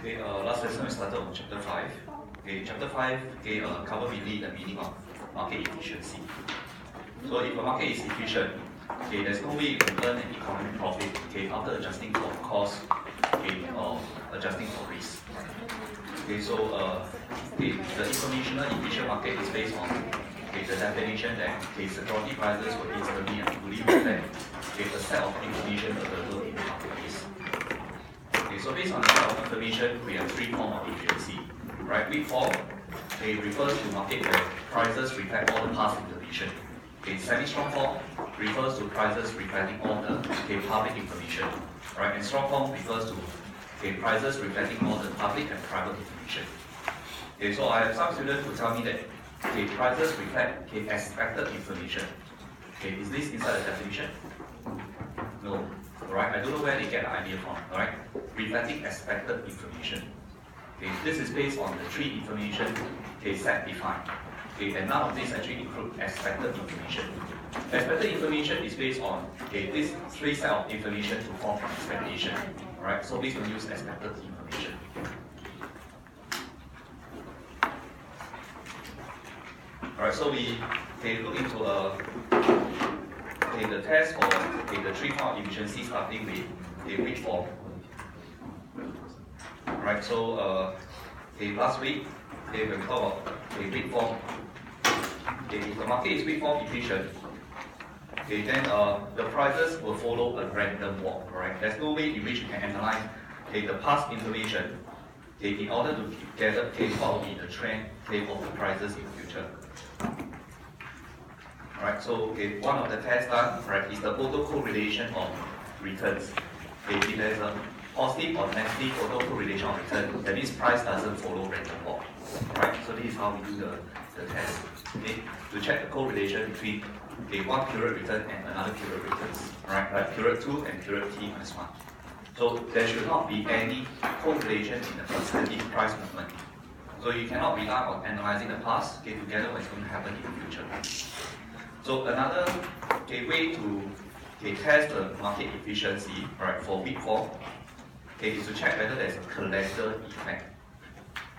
Last lesson we started on chapter 5. Chapter 5 cover mainly the meaning of market efficiency. So if a market is efficient, there's no way you can earn an economic profit after adjusting for cost or adjusting for risk. The informational efficient market is based on the definition that security prices will instantly and fully reflect a set of information available in the marketplace. So based on the set of information, we have three forms of efficiency. Right? Weak form refers to market where prices reflect all the past information. Semi-strong form refers to prices reflecting all the public information. Right? And strong form refers to prices reflecting all the public and private information. So I have some students who tell me that prices reflect expected information. Is this inside the definition? No. Alright, I don't know where they get the idea from. Alright, reflecting expected information. This is based on the three information set defined. And none of these actually include expected information. Expected information is based on this three set of information to form an expectation. Alright, so please don't use expected information. Alright, so we look into the test for the three form of efficiency starting with weak form. Right, so last week when we talk about weak form, if the market is weak form efficient, then the prices will follow a random walk. Right, there's no way in which you can analyze the past information in order to gather what will be the trend of the prices in the future. Right, so one of the tests done is the autocorrelation of returns. If there's a positive or negative autocorrelation of return, that means price doesn't follow random walk. Right, so this is how we do the test. To check the correlation between one period return and another period returns. Right, like period 2 and period t-1. So there should not be any correlation in the percentage price movement. So you cannot rely on analyzing the past to gather what's going to happen in the future. So another way to test the market efficiency for weak form is to check whether there's a calendar effect.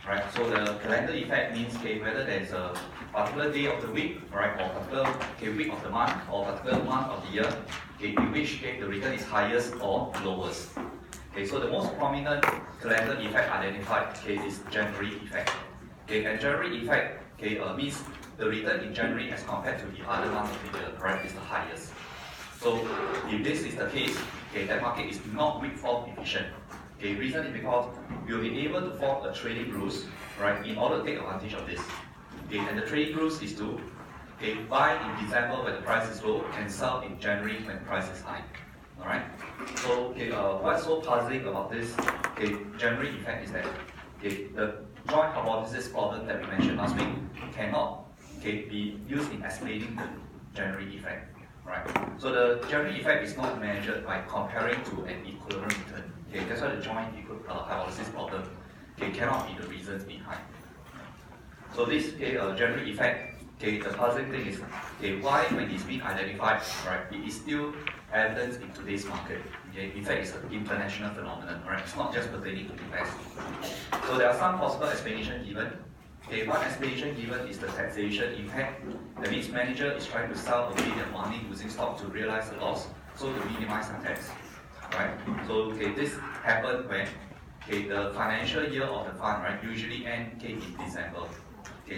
Right? So the calendar effect means whether there's a particular day of the week, or particular week of the month, or particular month of the year, in which the return is highest or lowest. So the most prominent calendar effect identified is January effect. And January effect means the return in January as compared to the other months of the year is the highest. So if this is the case, that market is not weak form efficient. Reason is because you'll be able to form a trading rules in order to take advantage of this. And the trading rules is to buy in December when the price is low and sell in January when the price is high. Alright? So what's so puzzling about this January effect is that the joint hypothesis problem that we mentioned last week cannot be used in explaining the January effect. Right? So the January effect is not measured by comparing to an equivalent return. That's why the joint hypothesis problem cannot be the reasons behind. So this January effect, the puzzling thing is why when it's being identified, it is still evidence in today's market. In fact, it's an international phenomenon. It's not just pertaining to the US. So there are some possible explanations given. One explanation given is the taxation impact. That means manager is trying to sell away their money using stock to realize the loss, so to minimize the tax. Right? So this happens when the financial year of the fund usually ends in December.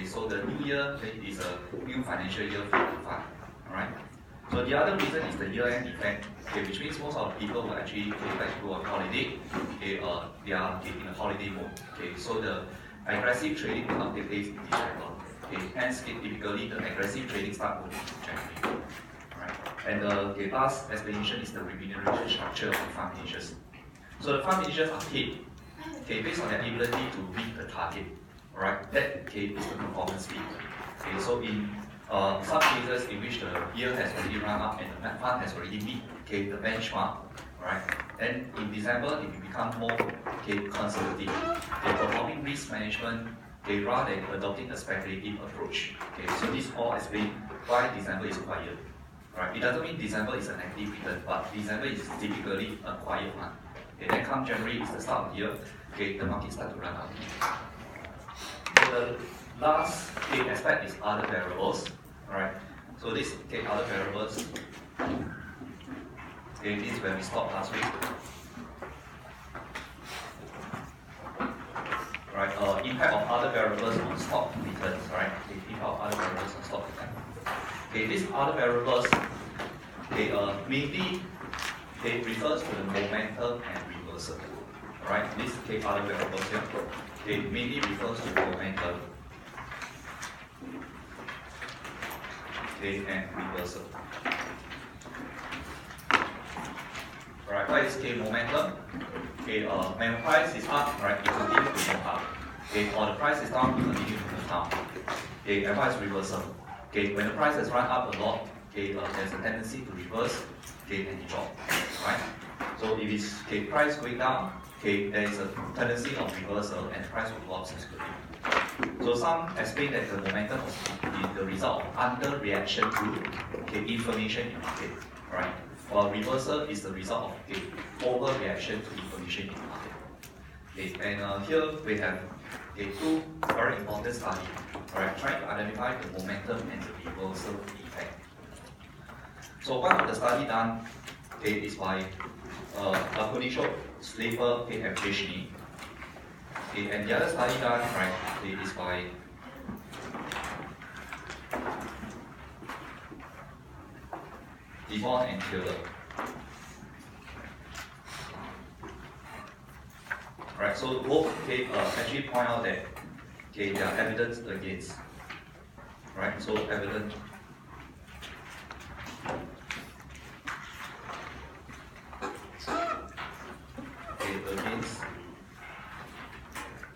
So the new year is a new financial year for the fund. Alright? So the other reason is the year-end effect, which means most of the people will actually like to go on holiday. They are in a holiday mode. So the aggressive trading will not take place in December. Hence, typically the aggressive trading starts only in January. Right? And the last explanation is the remuneration structure of the fund managers. So the fund managers are paid based on their ability to beat the target. Right? That is the performance fee. So in some cases in which the year has already run up and the fund has already beat the benchmark, right? Then in December it will become more conservative. Performing risk management rather than adopting a speculative approach. So this all explains why December is quiet. Right? It doesn't mean December is a negative return, but December is typically a quiet month. Okay, then come January is the start of the year. Okay, the market start to run up. So the last aspect is other variables. Alright. So this other variables. Okay, this is where we stopped last week. Right, impact of other variables on stock returns, right? Okay, impact of other variables on stock returns. Okay, these other variables, mainly refers to the momentum and reversal. Right, these other variables here, mainly refers to momentum and reversal. Right, what is momentum? When the price is up, right, it continues to move up. Or the price is down, it continues to move down. And what is reversal? When the price has run up a lot, there's a tendency to reverse, and drop. Right? So if it's price going down, there is a tendency of reversal and the price will go up subsequently. So some explain that the momentum is the result of underreaction to information in the market. Right? While reversal is the result of overreaction to information in the market. And here we have two very important studies, trying to identify the momentum and the reversal effect. So one of the study done is by Lakonishok, Slaper, and Vishny. And the other study done is by Devon and Taylor. Right, so both actually point out that there are evidence against. Right, so evidence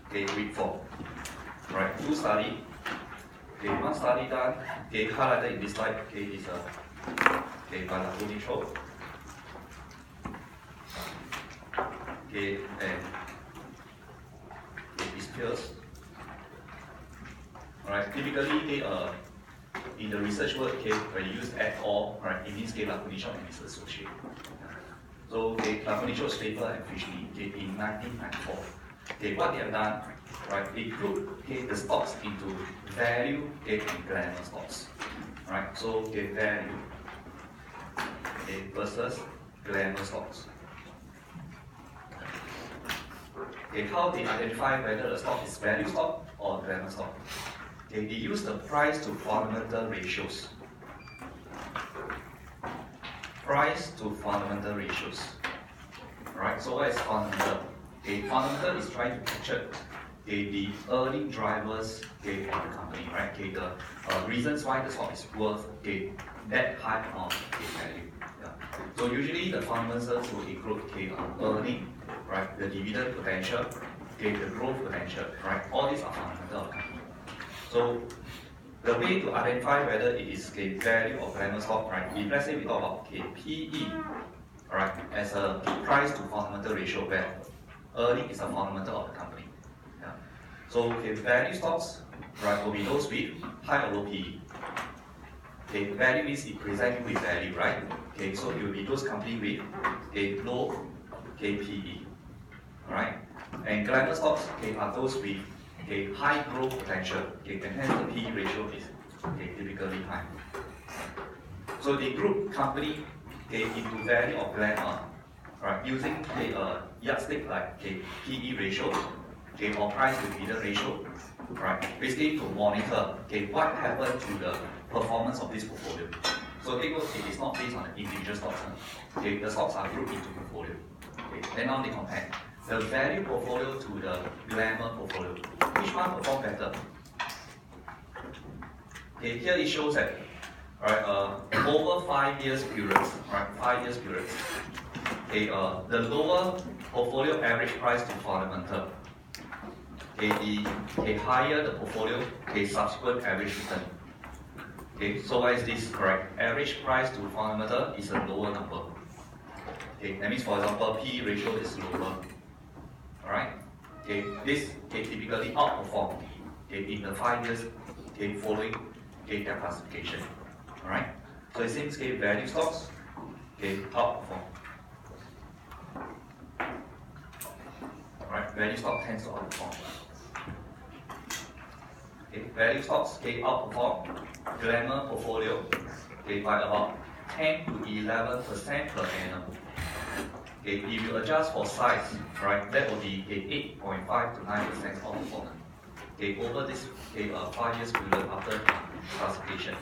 against weak fall. Right, two study. One study done highlighted in this slide is by Lakonishok. And is Pierce. Alright, typically in the research work, when you use et al, in this case Lakonishok and his associate. So Lakonishok, Slaper and Fishley in 1994. What they have done, they group the stocks into value and glamour stocks. Right, so value versus glamour stocks. How they identify whether a stock is value stock or glamour stock? They use the price to fundamental ratios. Price to fundamental ratios. Right, so what is fundamental? Fundamental is trying to capture the earning drivers of the company, right? The reasons why the stock is worth that high amount of value. Yeah. So usually the fundamentals will include earning, right? The dividend potential, the growth potential, right? All these are fundamental of the company. So the way to identify whether it is value or glamour stock, right? If let's say we talk about PE, right, as a price to fundamental ratio, where earning is a fundamental of the company. Yeah. So value stocks, right, will be those with high or low PE. Value means it presents you with value, right? So it will be those companies with low PE. Alright? And glamour stocks are those with high growth potential. And hence the PE ratio is typically high. So they group company into value or glamour, right, using a yardstick like PE ratio, or price to dividend ratio, right, basically to monitor what happened to the performance of this portfolio. So it is not based on the individual stocks. The stocks are grouped into portfolio. Then now they compare the value portfolio to the glamour portfolio. Which one perform better? Here it shows that over 5 years periods, the lower portfolio average price to fundamental, the higher the portfolio, subsequent average return. So why is this correct? Average price to fundamental is a lower number. That means, for example, PE ratio is lower. Alright? This typically outperform in the 5 years following their classification. Alright? So it seems value stocks outperform. right, value stock tends to outperform. Okay, value stocks outperform Glamour portfolio by about 10 to 11% per annum. If you adjust for size, right, that will be 8.5 to 9% outperformance over this 5 years period after classification.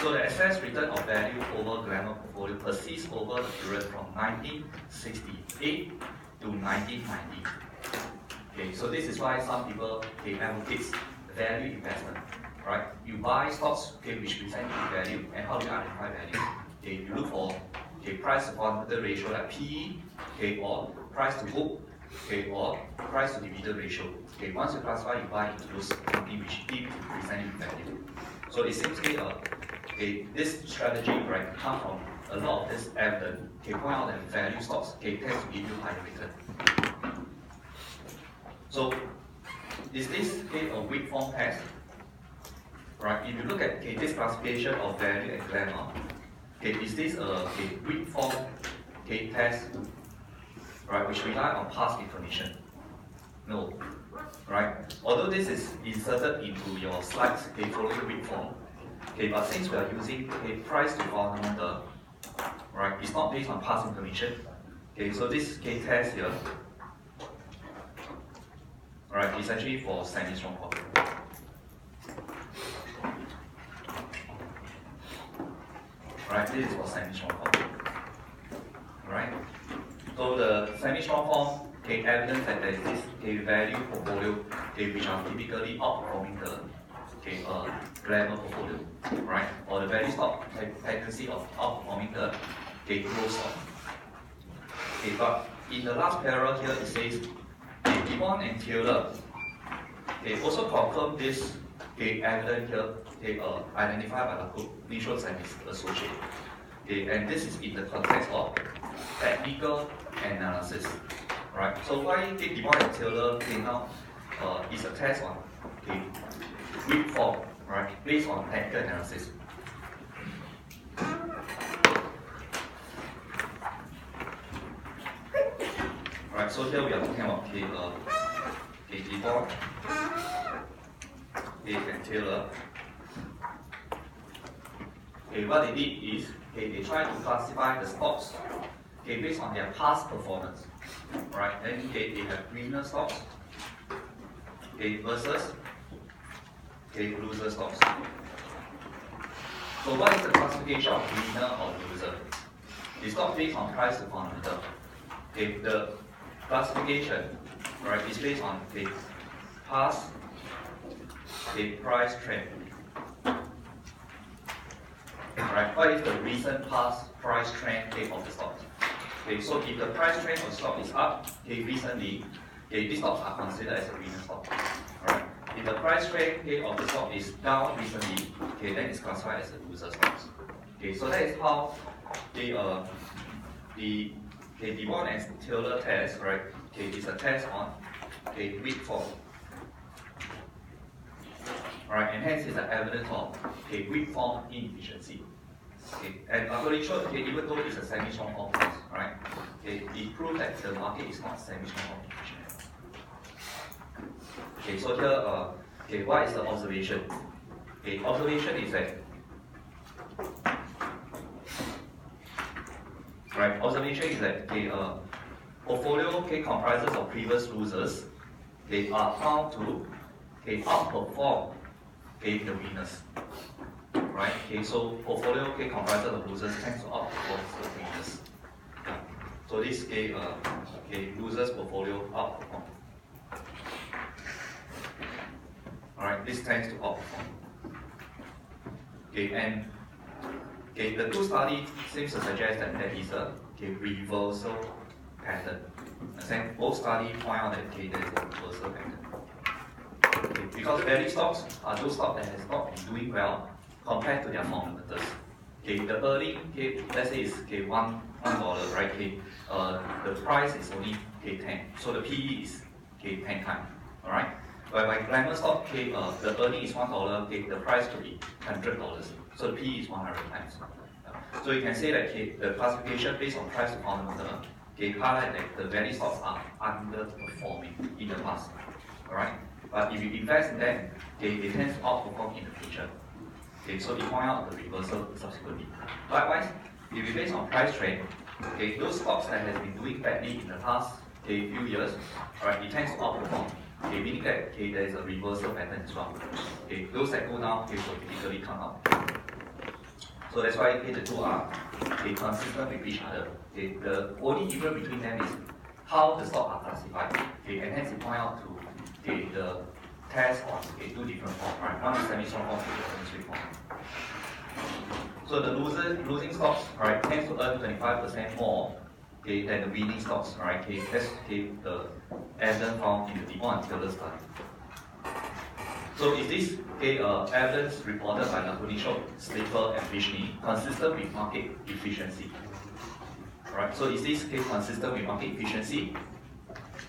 So the excess return of value over Glamour portfolio persists over the period from 1968 to 1990. So this is why some people advocate value investment, right? You buy stocks which present value, and how do you identify value? You look for price to fundamental ratio like PE, or price to book, or price to dividend ratio. Once you classify, you buy into those companies which deem to present you value. So it seems this strategy, right, comes from a lot of this evidence. Point out that value stocks tends to give you higher return. So is this a weak form test? Right? If you look at this classification of value and Glamour, is this a weak form test, right, which rely on past information? No, right? Although this is inserted into your slides following weak form, but since we are using price to fundamental, right, it's not based on past information. So this test here, right, is actually for semi-strong portfolio. Right, this is for semi-strong form. Right? So the semi-strong form evidence that there is this value portfolio which are typically outperforming the Glamour portfolio, right? Or the value stock tendency of outperforming the growth stock. But in the last paragraph here it says Gibbon and Taylor also confirm this evidence here identified by the cognitions and its associate. And this is in the context of technical analysis. Right? So why Gibbon and Taylor now is a test on weak form, right, based on technical analysis. Right, so here we are talking about Gibbon and Taylor. What they did is they tried to classify the stocks based on their past performance. Right? Then they have winner stocks versus loser stocks. So what is the classification of winner or loser? It's not based on price to fundamental. The classification, right, is based on past price trend. Right? What is the recent past price trend of the stock? So if the price trend of the stock is up recently, these stocks are considered as a winner stock. Right? If the price trend of the stock is down recently, then it's classified as a loser stocks. So that is how the Gibbon and Taylor test, right, is a test on weak form. Right, and hence is an evidence of weak form inefficiency. And I'm sure even though it's a semi-strong form test, right, it proves that the market is not semi-strong form efficient. So here, what is the observation? Observation is that portfolio comprises of previous losers. They are found to outperform the winners. Right? So portfolio comprises of losers tends to outperform the winners. So this losers portfolio outperform. Alright, this tends to outperform. And the two studies seems to suggest that there is a reversal pattern. Both studies point out that there is a reversal pattern. Because value stocks are those stocks that has not been doing well compared to their fundamentals. The earning, let's say is $1, right? The price is only 10, so the PE is 10 times. Alright? But by Glamour stock, the earning is $1, the price could be $100, so the PE is 100 times. So you can say that the classification based on price to fundamental highlight that the value stocks are underperforming in the past. Alright? But if you invest in them, they tend to outperform in the future. So they point out the reversal subsequently. Likewise, if you base on price trend, those stocks that have been doing badly in the past few years, alright, it tends to outperform. Meaning that there is a reversal pattern as well. Those that go down will typically come up. So that's why the two are consistent with each other. The only difference between them is how the stocks are classified. And hence it point out to the test on two different forms. Right? One is semi-strong form, the other is weak form. So the losing stocks, right, tends to earn 25% more than the winning stocks. Right? That's the evidence found in the DuPont and Taylor study. So is this evidence reported by Nakonichok, Slater, and Vishny consistent with market efficiency? Right? So is this consistent with market efficiency?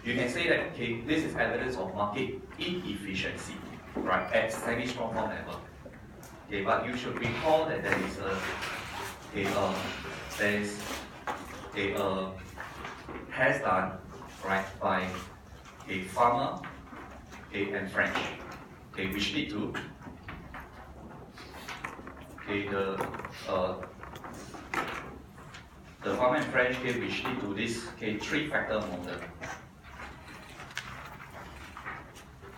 You can say that this is evidence of market inefficiency, right, at semi-strong form level. But you should recall that there is a test done, right, by Farmer and French, which lead to the Farmer and French which lead to this three-factor model.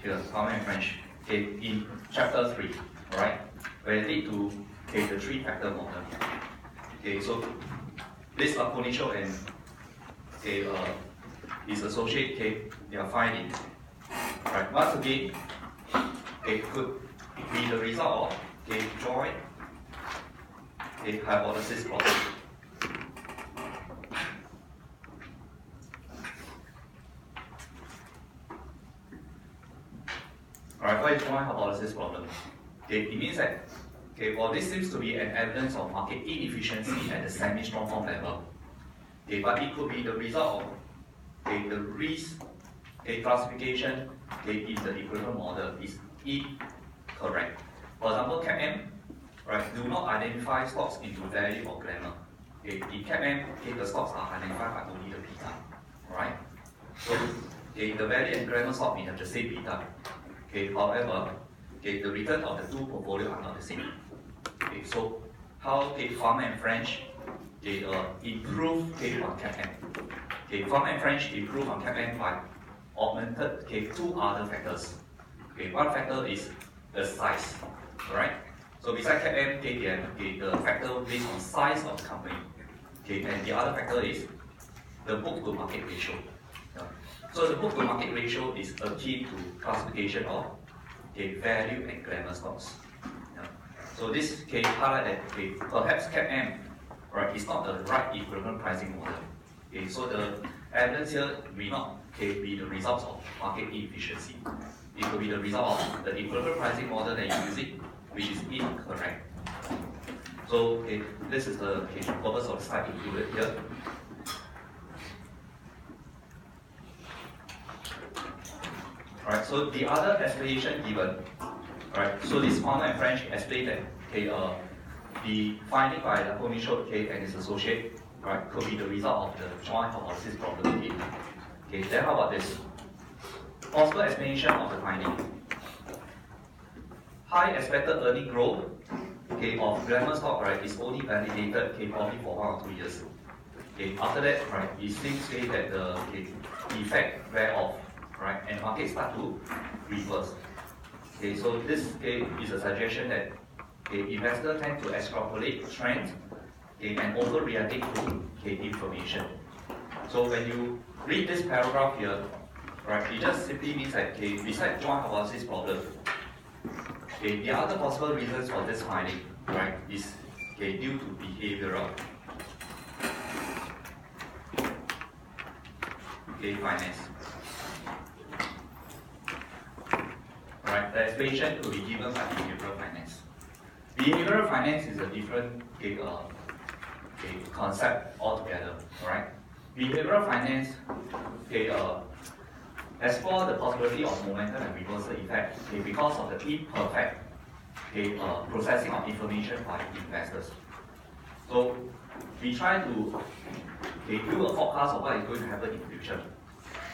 Here, Farmer and French in chapter 3, right, where it lead to the three-factor model. So this Nakonichok and his associate they are finding, right, once again, could be the result of joint hypothesis problem. Alright, what is joint hypothesis problem? It means that well, this seems to be an evidence of market inefficiency at the semi-strong form level. But it could be the result of the risk classification in the equivalent model is incorrect. For example, CAPM, right, do not identify stocks into value or glamour. In CAPM, the stocks are identified by only the beta. Right? So the value and glamour stock may have the same beta. However, the return of the two portfolios are not the same. So how Farmer and French improve on CAPM. Farmer and French improve on CAPM by augmented two other factors. One factor is the size. Right? So besides CAPM, the factor based on size of the company. And the other factor is the book to market ratio. So the book to market ratio is a key to classification of value and glamour stocks. So this highlight that perhaps CAPM, right, is not the right equivalent pricing model. So the evidence here may not be the results of market inefficiency. It could be the result of the equivalent pricing model that you use it, which is incorrect. So this is the purpose of the slide included here. Alright, so the other explanation given, right, so this Farmer and French explained that the finding by Nakonichok and his associate, right, could be the result of the joint hypothesis problem. Then how about this? Possible explanation of the finding. High expected earning growth of glamour stock, right, is only validated probably for 1 or 2 years. After that, right, it seems that the effect wear off, right, and markets start to reverse. So this is a suggestion that investors tend to extrapolate trends and overreacting to information. So when you read this paragraph here, right, it just simply means that besides joint hypothesis problem, the other possible reasons for this finding, right, is due to behavioral finance. Right, the explanation could be given by behavioral finance. Behavioral finance is a different concept altogether. Right? Behavioral finance explore the possibility of momentum and reversal effect because of the imperfect processing of information by investors. So we try to do a forecast of what is going to happen in the future.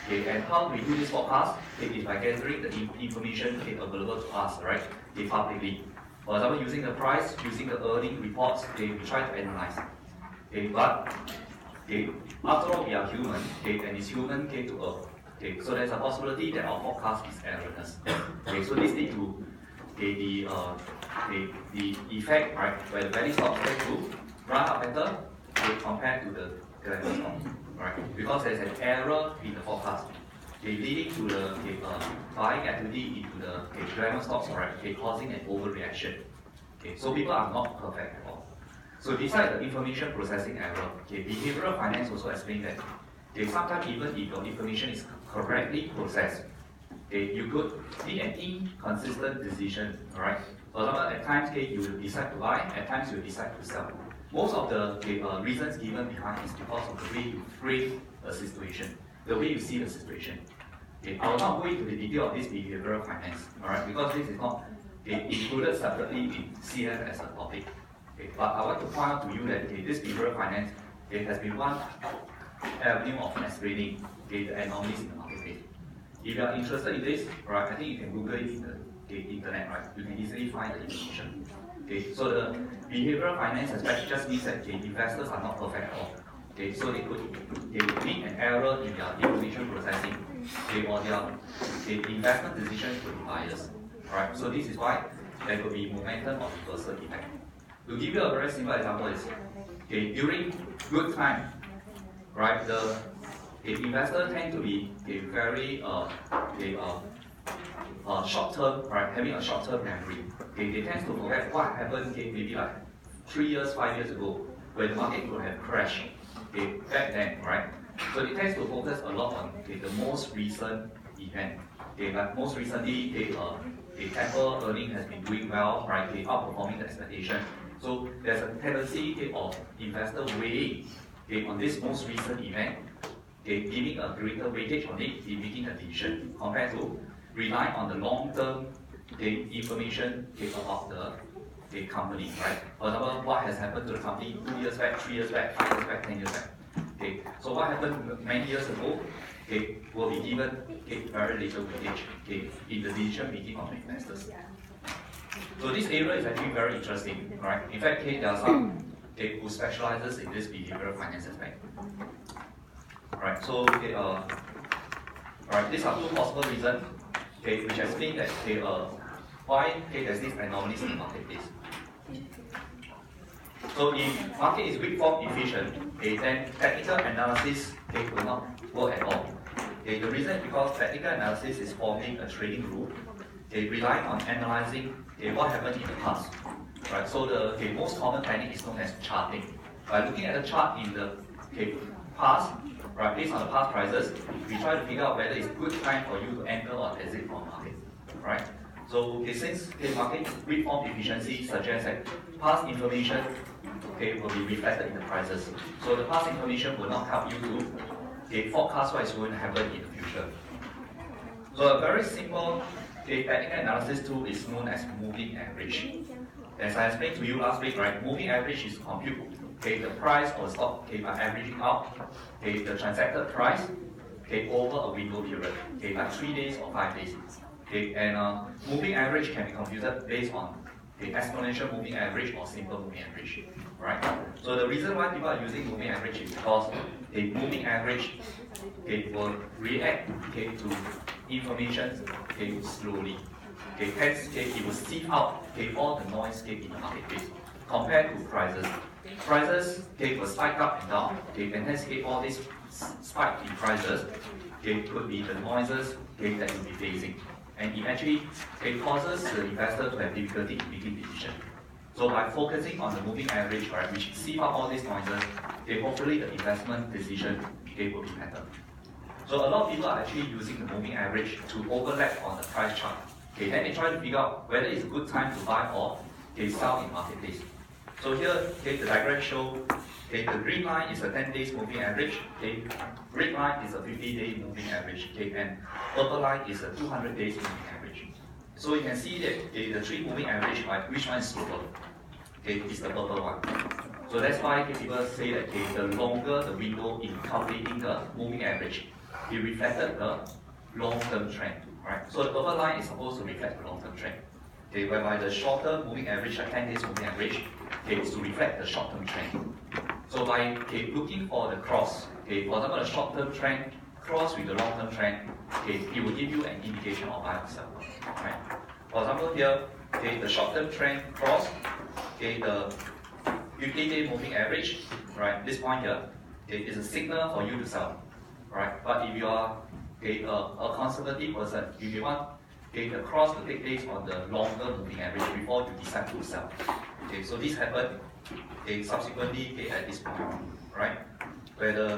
And how do we do this forecast? Is by gathering the information available to us, right? Publicly. For example, using the price, using the earning reports, we try to analyze. But after all, we are human, and it's human to Earth. So there's a possibility that our forecast is erroneous. So this leads to the effect, right, where the penny stocks tend to run up better compared to the glamour stocks, right? Because there's an error in the forecast, leading to the buying activity into the glamour stocks, right, causing an overreaction. So people are not perfect at all. So besides the information processing error, behavioral finance also explains that sometimes even if your information is correctly processed, you could make an inconsistent decision, right? For example, at times you will decide to buy, at times you will decide to sell. Most of the reasons given behind is because of the way you frame a situation, the way you see the situation. I will not go into the detail of this behavioral finance, alright, because this is not included separately in CF as a topic. But I want to point out to you that this behavioral finance has been one avenue of explaining the anomalies in the marketplace. If you are interested in this, right, I think you can Google it in the internet, right? You can easily find the information. So the behavioral finance aspect just means that investors are not perfect at all. So they would make an error in their information processing, or their investment decisions could be biased. Right? So this is why there could be momentum or reversal effect. To give you a very simple example is, during good time, right, the investor tend to be very short-term, right, having a short-term memory. They tend to forget what happened maybe like 3 years, 5 years ago, when the market could have crashed back then, right? So they tend to focus a lot on the most recent event. Like most recently, Apple earning has been doing well, right? Outperforming the expectation. So there's a tendency of investor weighing on this most recent event, giving a greater weightage on it in making a decision compared to relying on the long-term information about the company, right? For example, what has happened to the company 2 years back, 3 years back, 5 years back, 10 years back. So what happened many years ago will be given very little weightage in the decision making of the investors. So this area is actually very interesting, right? In fact, there are some who specializes in this behavioral finance aspect. Right, so these are two possible reasons which explain that why there's this anomalies in the marketplace. So if market is weak form efficient, then technical analysis will not work at all. The reason is because technical analysis is forming a trading rule. They rely on analyzing what happened in the past. Right? So the most common technique is known as charting. By looking at the chart in the past, right, based on the past prices, we try to figure out whether it's a good time for you to enter or exit from market. Right? So since market weak form efficiency suggests that past information will be reflected in the prices. So the past information will not help you to forecast what is going to happen in the future. So a very simple technical analysis tool is known as moving average. As I explained to you last week, right, moving average is to compute the price of the stock by averaging out the transacted price over a window period, like 3 days or 5 days. And moving average can be computed based on the exponential moving average or simple moving average, right? So the reason why people are using moving average is because the moving average will react to information slowly. Hence, it will sieve out all the noise in the marketplace compared to prices. Prices will spike up and down, and hence all these spike in prices could be the noises that you'll be facing. And it actually causes the investor to have difficulty in making decisions. So by focusing on the moving average, right, which sieve out all these noises, hopefully the investment decision will be better. So a lot of people are actually using the moving average to overlap on the price chart. Then they try to figure out whether it's a good time to buy or sell in marketplace. So here, the diagram shows the green line is a 10 days moving average, red line is a 50-day moving average, and purple line is a 200 days moving average. So you can see that the three moving average, right, which one is slower? It's the purple one. So that's why people say that the longer the window in calculating the moving average, it reflected the long-term trend, right? So the purple line is supposed to reflect the long-term trend, whereby the shorter moving average, the 10 days moving average, is to reflect the short-term trend. So by looking for the cross, for example, the short-term trend cross with the long-term trend, it will give you an indication of buy or sell, right? For example, here, the short-term trend cross, the 50-day moving average, right? This point here, is a signal for you to sell, right? But if you are a conservative person, if you want the cross to take place on the longer moving average before you decide to sell. So this happened subsequently at this point, right? Where the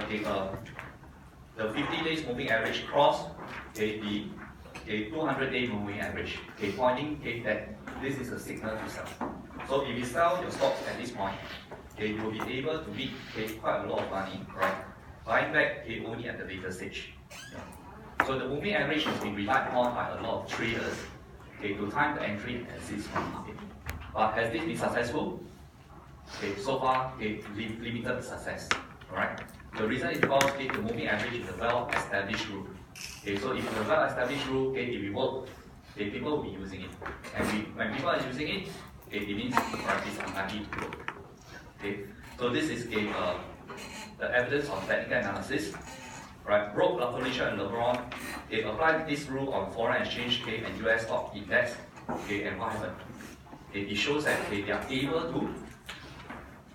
50 days moving average cross the 200-day moving average, pointing that this is a signal to sell. So if you sell your stocks at this point, you will be able to make quite a lot of money, right? Buying back only at the later stage. So the moving average has been relied upon by a lot of traders to time the entry and exits from the market. But has this been successful? So far, limited success. Alright? The reason is because the moving average is a well-established rule. So if it's a well-established rule, if it works, people will be using it. And when people are using it, it means it's unlikely to work. So this is the evidence of technical analysis. Right? Roque, Lafelicia, and LeBron, they applied this rule on foreign exchange and US stock index. And what happened? It shows that they are able to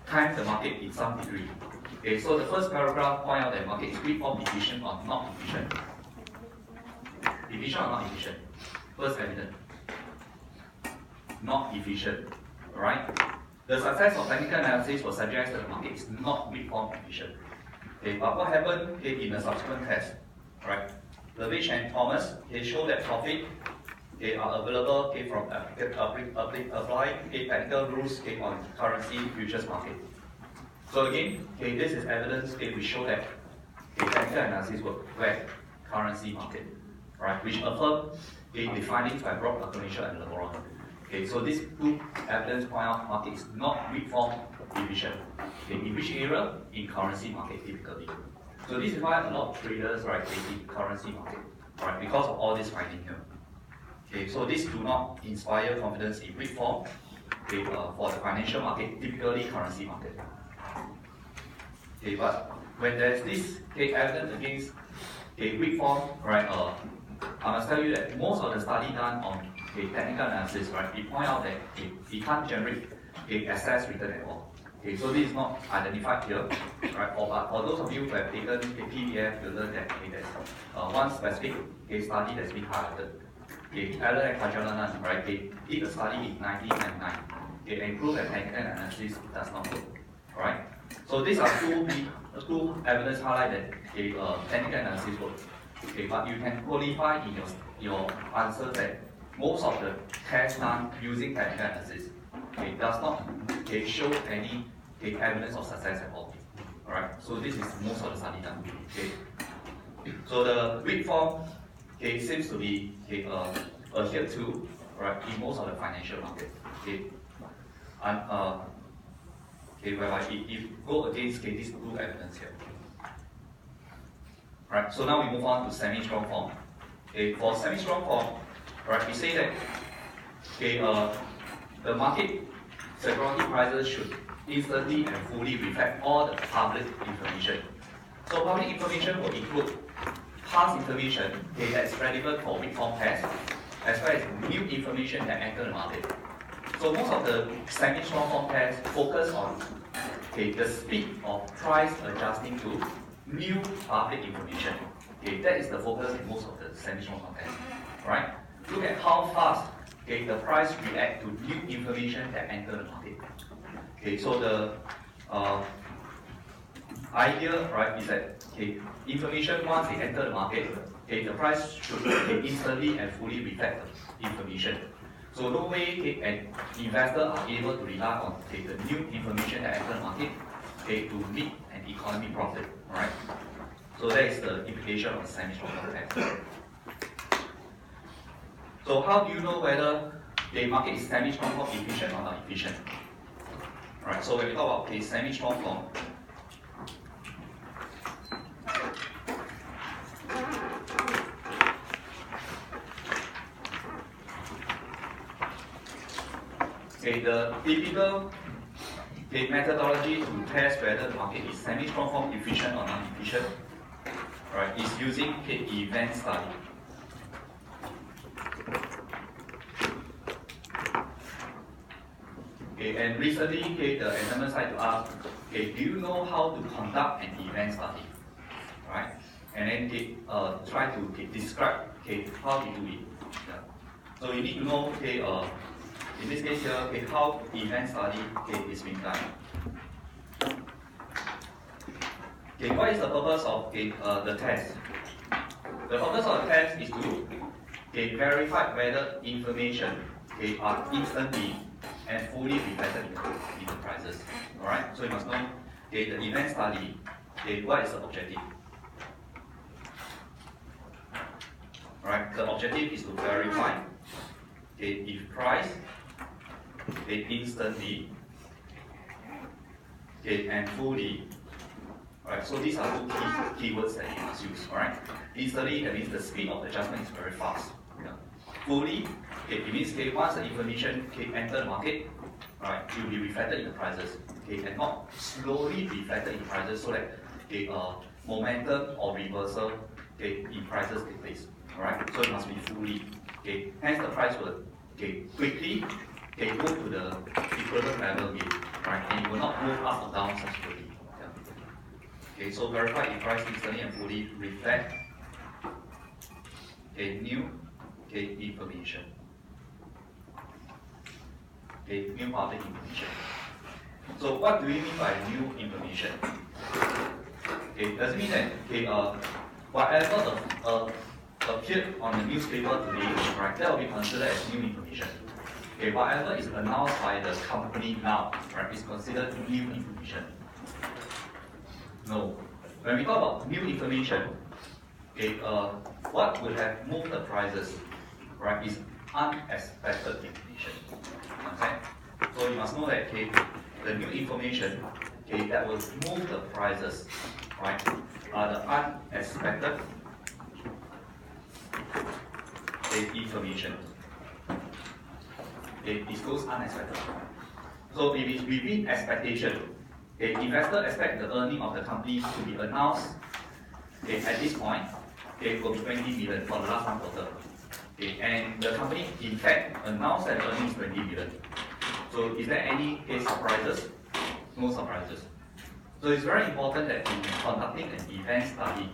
time the market in some degree. So the first paragraph point out that market is weak form efficient or not efficient. Efficient or not efficient? First evidence. Not efficient. Right? The success of technical analysis will suggest that the market is not weak form efficient. But what happened in the subsequent test? Right? Levitch and Thomas, they show that profit are available from apply technical rules on currency futures market. So again, this is evidence we show that technical analysis work where currency market, right? Which affirm the findings by Roque, Lafelicia, and LeBron. So these two evidence point out market is not weak form efficient. In which area? In currency market typically. So this is why a lot of traders, right, they in currency market, right, because of all this finding here. So this do not inspire confidence in weak form for the financial market, typically currency market. But when there's this evidence against weak form, right, I must tell you that most of the study done on technical analysis, right, it point out that it can't generate excess return at all. So this is not identified here, right? But for those of you who have taken a PDF, you'll learn that there's one specific study that's been highlighted. Allen and Kajalanan, right? They did a study in 1999. And proved that technical analysis does not work, right? So these are two evidence highlight that technical analysis works. But you can qualify in your answer that most of the tests done using technical analysis does not show any evidence of success at all. Alright, so this is most of the study done. So the weak form seems to be adhered to, right, in most of the financial market. And whereby it go against these two evidence here. Right, so now we move on to semi-strong form. For semi-strong form, right, we say that the market security prices should instantly and fully reflect all the public information. So public information will include past information that's relevant for weak form test, as well as new information that enter the market. So most of the semi-strong form tests focus on the speed of price adjusting to new public information. That is the focus in most of the semi-strong form tests. Right? Look at how fast the price react to new information that enter the market. So the idea, right, is that information once it enter the market, the price should instantly and fully reflect the information. So no way an investor are able to rely on the new information that enter the market to make an economy profit. Right? So that is the implication of semi-strong test. So how do you know whether the market is semi-strong or efficient or not efficient? Right, so when we talk about a semi-strong form, the typical methodology to test whether the market is semi-strong form efficient or non-efficient, right, is using event study. And recently, the examiner tried to ask, do you know how to conduct an event study, right? And then try to describe, how you do it. Yeah. So you need to know, in this case here, how event study is being done. What is the purpose of the test? The purpose of the test is to verify whether information are instantly and fully reflected in the prices. Alright, so you must know the event study, what is the objective? Alright, the objective is to verify if price instantly and fully. Alright, so these are two keywords that you must use. Alright, instantly, that means the speed of adjustment is very fast. Yeah. Fully, it means once the information enter the market, right, it will be reflected in the prices, and not slowly reflected in the prices, so that momentum or reversal in prices take place. Alright, so it must be fully. Hence the price will quickly move to the equivalent level again, right, and it will not move up or down subsequently. Yeah. So verify if price instantly and fully reflect new information. New public information. So what do we mean by new information? Does it mean that whatever appeared on the newspaper today, right, that will be considered as new information. Whatever is announced by the company now, right, is considered new information. No. When we talk about new information, what would have moved the prices, right, is unexpected information. Okay? So you must know that the new information that will move the prices, right, are the unexpected information. It's those unexpected. So if it's within expectation, investor expect the earning of the company to be announced at this point, will be 20 million for the last one quarter. And the company, in fact, announced that the earnings is 20 million. So is there any surprises? No surprises. So it's very important that in conducting an event study,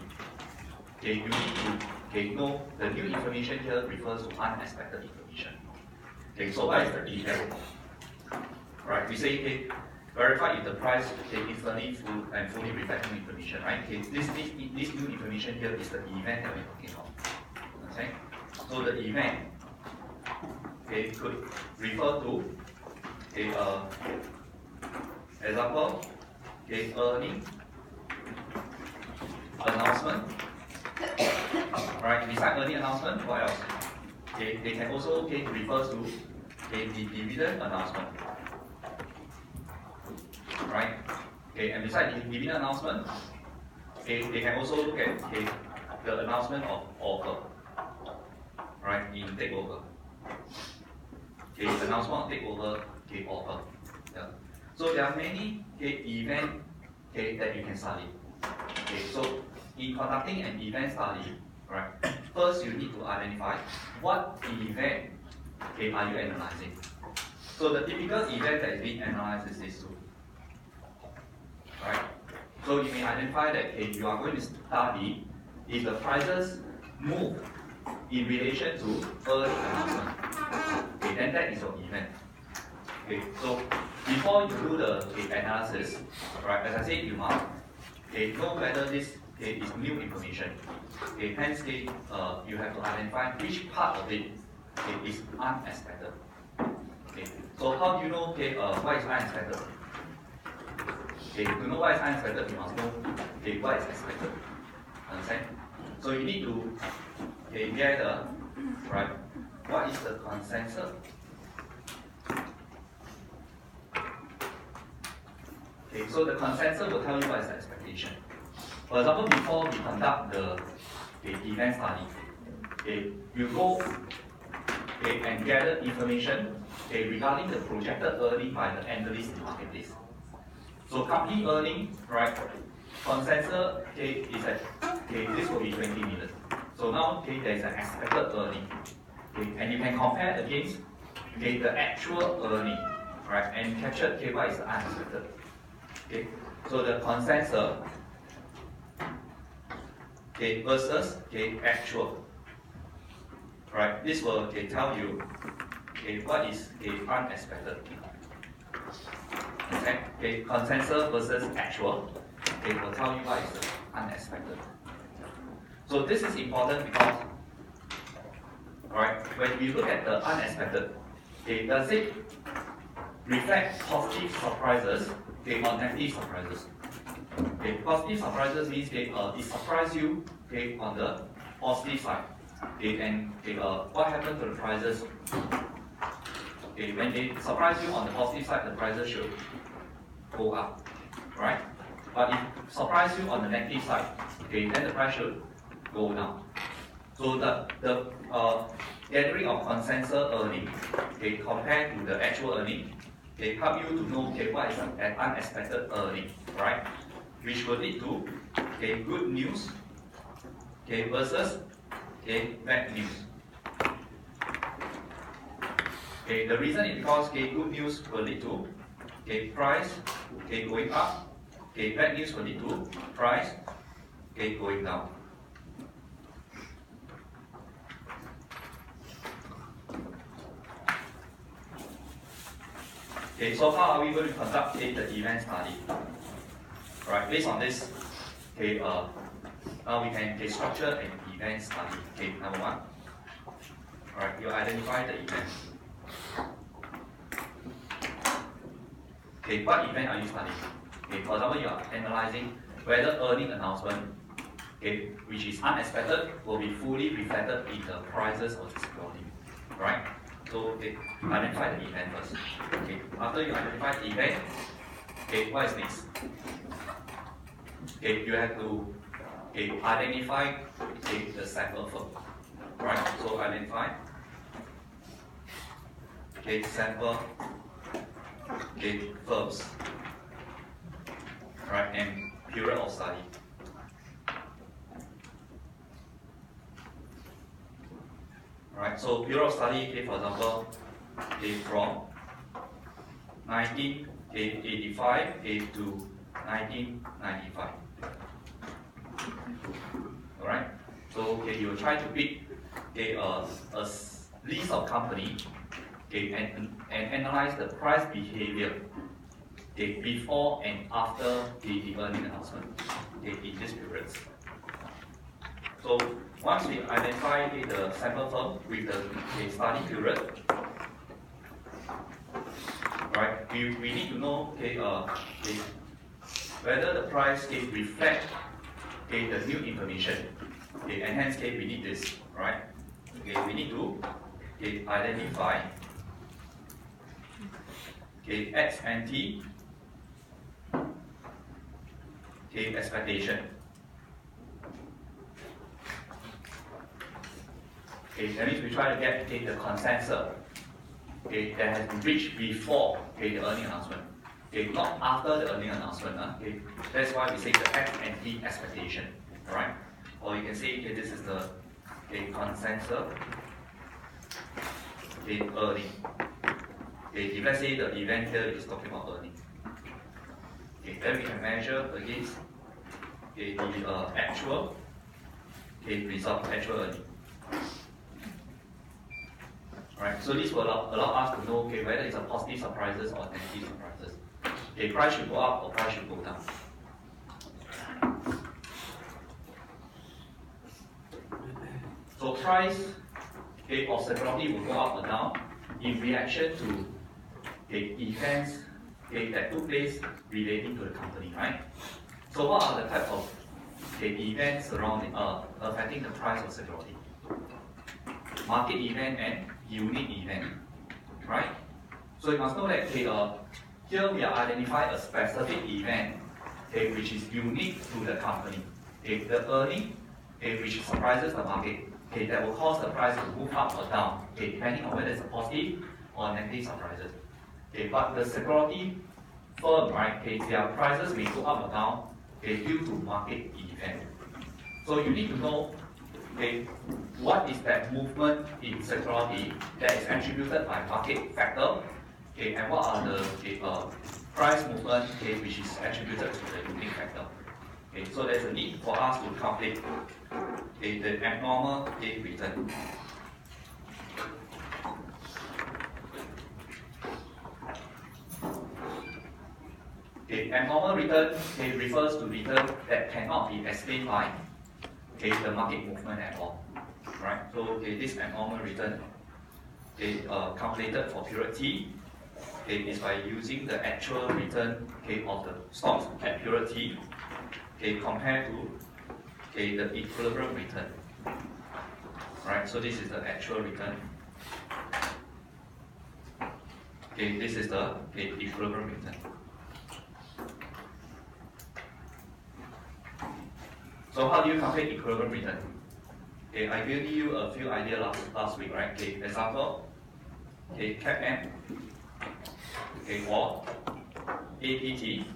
you need to know the new information here refers to unexpected information. So what is the event? Right, we say verify if the price instantly and fully reflecting information, right? This new information here is the event that we're talking about. Okay? So the event could refer to example, earning announcement. Right, beside earning announcement, what else? They can also refer to the dividend announcement. Right? And besides the dividend announcement, they can also look at the announcement of offer. Right, in takeover. Announcement of takeover, offer. Yeah. So there are many events that you can study. So in conducting an event study, right, first you need to identify what event are you analyzing. So the typical event that is being analyzed is this two. Right? So you may identify that you are going to study if the prices move in relation to earning announcement. Then that is your event. So before you do the analysis, right, as I said, you must know whether this is new information. Hence, you have to identify which part of it is unexpected. So how do you know what is unexpected? To know what is unexpected, you must know what is expected. Understand? So you need to gather, right, what is the consensus Okay, so the consensus will tell you what is the expectation. For example, before we conduct the event study, you go and gather information regarding the projected earning by the analyst in the marketplace. So company earning, right? Consensus is at this will be 20 million. So now there is an expected earning, and you can compare against the actual earning, right? And capture what is unexpected. So the consensus versus actual, right? This will tell you what is unexpected. Okay, consensus versus actual will tell you what is unexpected. So this is important because, right, when we look at the unexpected, does it reflect positive surprises or negative surprises? Positive surprises means it surprises you on the positive side. And what happens to the prices? When they surprise you on the positive side, the prices should go up, right? But if surprise you on the negative side, then the price should go down. So the gathering of consensus earning, compared to the actual earning, help you to know what is an unexpected earning, right? Which will lead to good news versus bad news. The reason is because good news will lead to price going up. Bad news will lead to price going down. So how are we going to conduct the event study? Right, based on this, now we can structure an event study. Number one, right, you identify the event. What event are you studying? For example, you are analyzing whether earning announcement, which is unexpected, will be fully reflected in the prices of the security, right? So identify the event first. After you identify the event, what is next? You have to identify the sample firm, right? So identify sample firms, right, and period of study. Right, so period of study, for example, from 1985 to 1995. Alright, so you try to pick a list of companies and analyze the price behavior before and after the earning announcement in these periods. So once we identify the sample firm with the study period, right, we need to know whether the price reflect the new information, and hence we need this, right? We need to identify X and T expectation. That means we try to get the consensus that has been reached before the earning announcement, not after the earning announcement. That's why we say the X and T expectation, right? Or you can say this is the consensus earning. If let's say the event here is talking about earning, then we can measure against the actual result, actual earning. Right, so this will allow us to know whether it's a positive surprises or negative surprises. Price should go up or price should go down. So price of security will go up or down in reaction to events that took place relating to the company, right? So what are the types of events surrounding affecting the price of security? Market event and unique event, right? So you must know that here we are identifying a specific event, okay, which is unique to the company. Okay, the earning, okay, which surprises the market, okay, that will cause the price to move up or down, okay, depending on whether it's a positive or negative surprises. Okay, but the security firm, right, okay, their prices may go up or down, okay, due to market event. So you need to know, okay, what is that movement in security that is attributed by market factor, okay, and what are the price movement, okay, which is attributed to the unique factor. Okay, so there's a need for us to calculate, okay, the abnormal, okay, return. Okay, abnormal return, okay, refers to return that cannot be explained by, okay, the market movement at all. Right? So okay, this abnormal return, okay, calculated for period T, okay, is by using the actual return, okay, of the stocks at period T, okay, compared to, okay, the equilibrium return. Right? So this is the actual return. Okay, this is the, okay, equilibrium return. So how do you calculate equilibrium return? Okay, I gave you a few ideas last week, right? Okay, example, okay, CAPM, okay, or APT,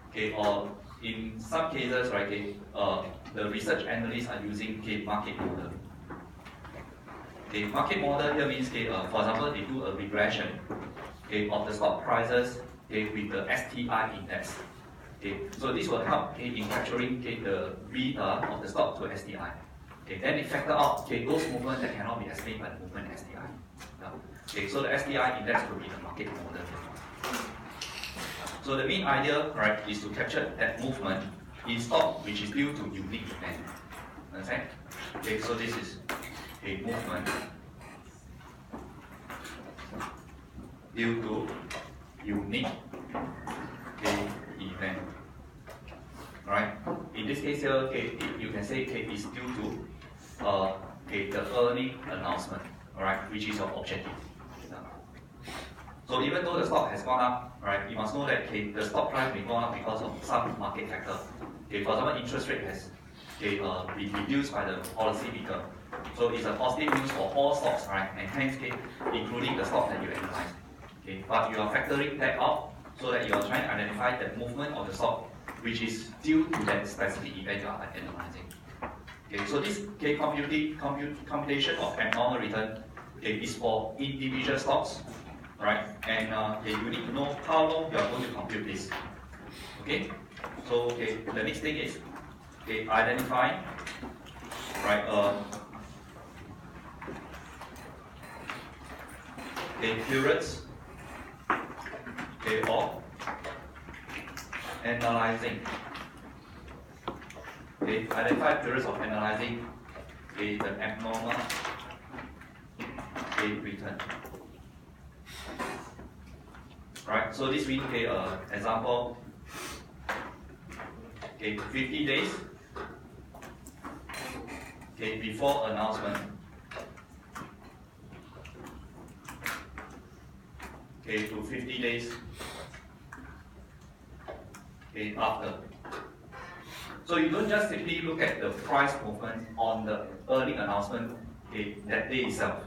okay, or in some cases, right, okay, the research analysts are using, okay, market model. Okay, market model here means, okay, for example, they do a regression, okay, of the stock prices, okay, with the STI index. Okay, so this will help, okay, in capturing, okay, the beta of the stock to STI. Okay, then it factor out, okay, those movements that cannot be explained by the movement STI. Okay, so the STI index will be the market model. So the main idea, right, is to capture that movement in stock which is due to unique event. Understand? Okay, so this is a movement due to unique, okay, event. Right? In this case here, okay, you can say, okay, it's due to okay, the earning announcement, alright, which is your objective. So even though the stock has gone up, right, you must know that, okay, the stock price may go up because of some market factor. Okay, for example, interest rate has, okay, been reduced by the policy maker. So it's a positive news for all stocks, right, and hence, okay, including the stock that you analyze. Okay, but you are factoring that out so that you are trying to identify the movement of the stock which is due to that specific event you are analyzing. Okay, so this, okay, computation of abnormal return, okay, is for individual stocks, right? And okay, you need to know how long you are going to compute this. Okay, so okay, the next thing is, okay, identify, right, okay, periods, okay, of analyzing. Okay, identify periods of analyzing, okay, the abnormal, okay, return. Right, so this means, okay, example, okay, 50 days, okay, before announcement, okay, to 50 days, okay, after. So you don't just simply look at the price movement on the earning announcement, okay, that day itself.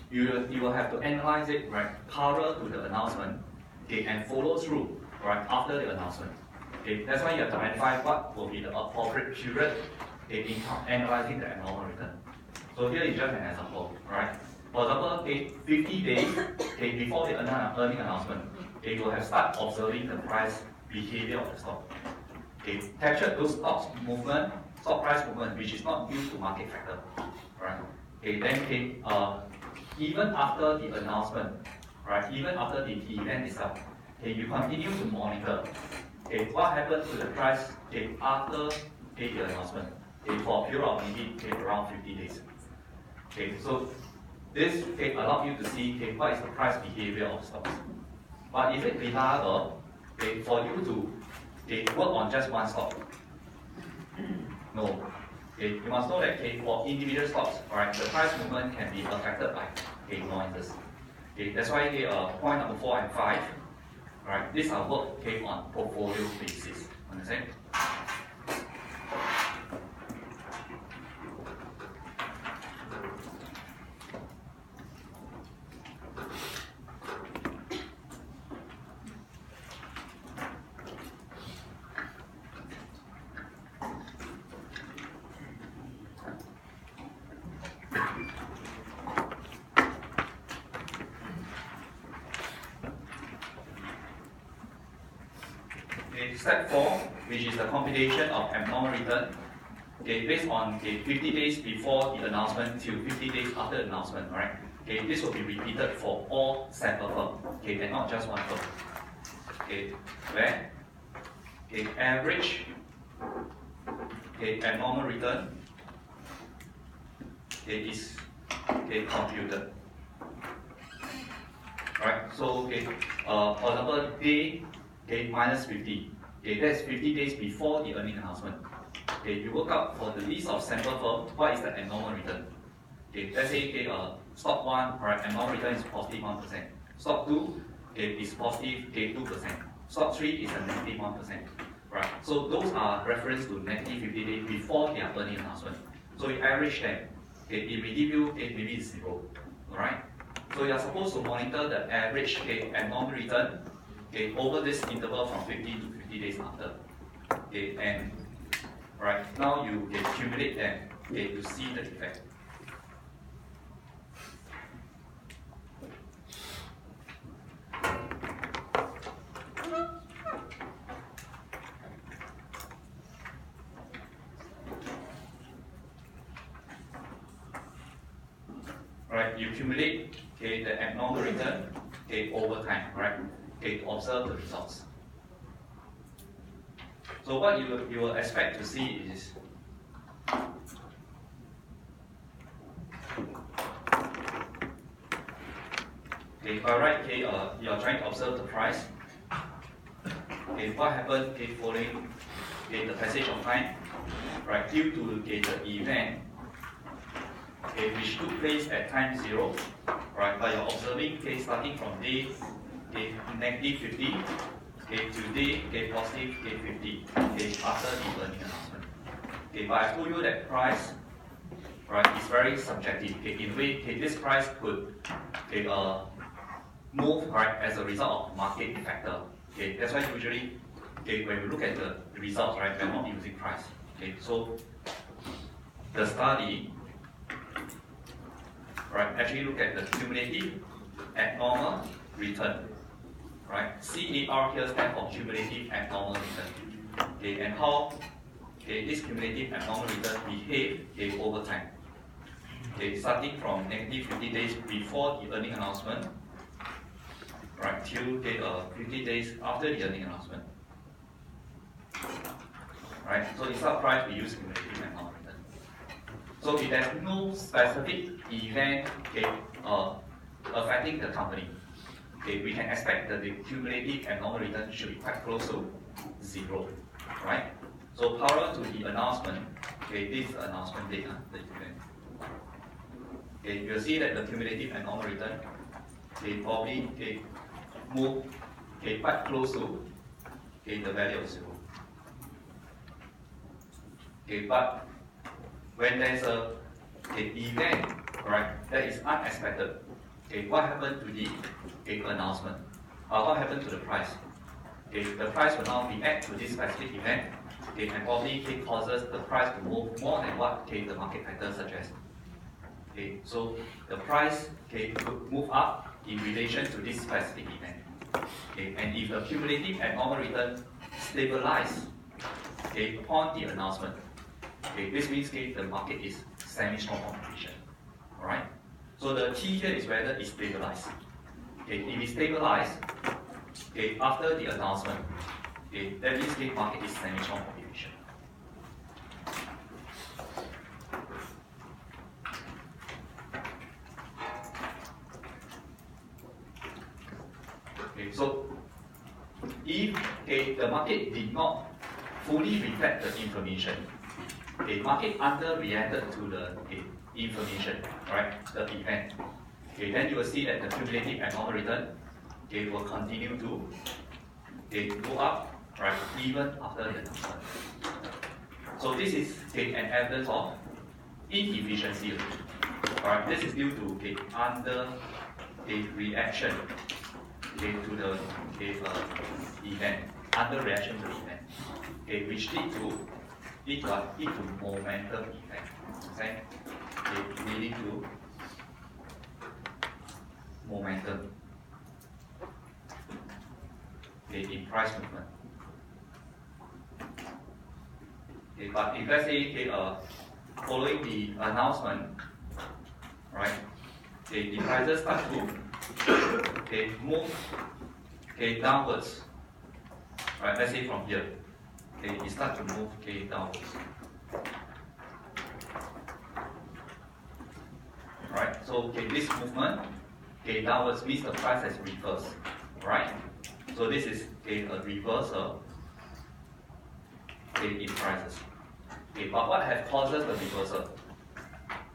You will have to analyze it, right, prior to the announcement, okay, and follow through, right, after the announcement. Okay, that's why you have to identify what will be the appropriate period, okay, in analyzing the abnormal return. So here is just an example, right? For example, okay, 50 days, okay, before the earning announcement, okay, you will have start observing the price behavior of the stock. Okay, capture those stock price movement, which is not due to market factor, right? Okay, then, okay, even after the announcement, right, even after the event itself, okay, you continue to monitor, okay, what happens to the price, okay, after, okay, the announcement, okay, for a period of maybe, okay, around 50 days. Okay, so this, okay, allows you to see, okay, what is the price behavior of stocks. But is it reliable, okay, for you to, okay, work on just one stock? No. Okay, you must know that, okay, for individual stocks, right, the price movement can be affected by, okay, noises. Okay, that's why, okay, point number 4 and 5, Right? These are work on portfolio basis. Understand? Step 4, which is the computation of abnormal return, based on 50 days before the announcement till 50 days after the announcement, right? This will be repeated for all sample firms, and not just one firm. Where average abnormal return is computed. Right? So for example, day minus 50. That's 50 days before the earning announcement. You work out for the list of sample firms, what is the abnormal return? Let's say stock 1, right, abnormal return is positive 1%. Stock 2 is positive 2%. Stock 3 is a negative 1%. Right? So those are reference to negative 50 days before their earning announcement. So you average them. It will give you maybe 0. Alright? So you are supposed to monitor the average abnormal return over this interval from 50 to 50 days after. And right now you accumulate them to see the effect. Right, you accumulate the abnormal return over time, right? To observe the results. So what you will expect to see is by right, you are trying to observe the price. What happened following the passage of time, right? Due to the event which took place at time 0, right? But you're observing starting from day negative 50 to day positive 50 after the earning announcement. But I told you that price, right, is very subjective. In a way, this price could move, right, as a result of market factor. That's why usually when we look at the results, right, we're not using price. So the study, right, actually look at the cumulative abnormal return. Right? CAR here stands for cumulative abnormal return. And how this cumulative abnormal return behave over time. Starting from negative 50 days before the earning announcement, right, till 50 days after the earning announcement. Right? So instead of price, we use cumulative abnormal return. So if there's no specific event affecting the company, we can expect that the cumulative abnormal return should be quite close to 0, right? So prior to the announcement, this is the announcement date, the event. You'll see that the cumulative abnormal return, probably move quite close to the value of 0. But when there's a event, right, that is unexpected, what happened to the announcement? What happened to the price? The price will now react to this specific event. And probably causes the price to move more than what the market factor suggests. So the price could move up in relation to this specific event. And if the cumulative abnormal return stabilize upon the announcement, this means the market is semi-strong competition. Alright? So the key here is whether it's stabilized. If it stabilized after the announcement, that means the market is semi-strong competition. So if the market did not fully reflect the information, the market underreacted to the information, right, the event, then you will see that the cumulative abnormal return will continue to okay, go up, right, even after the announcement. So this is an evidence of inefficiency. Alright, this is due to under reaction to the event, under reaction to the event, which lead to momentum effect. Leading to momentum in price movement. But if let's say following the announcement, right, the prices start to move downwards, right? Let's say from here, it start to move downwards, right? So this movement downwards means the price has reversed, right? So this is a reversal in prices. But what has causes the reversal?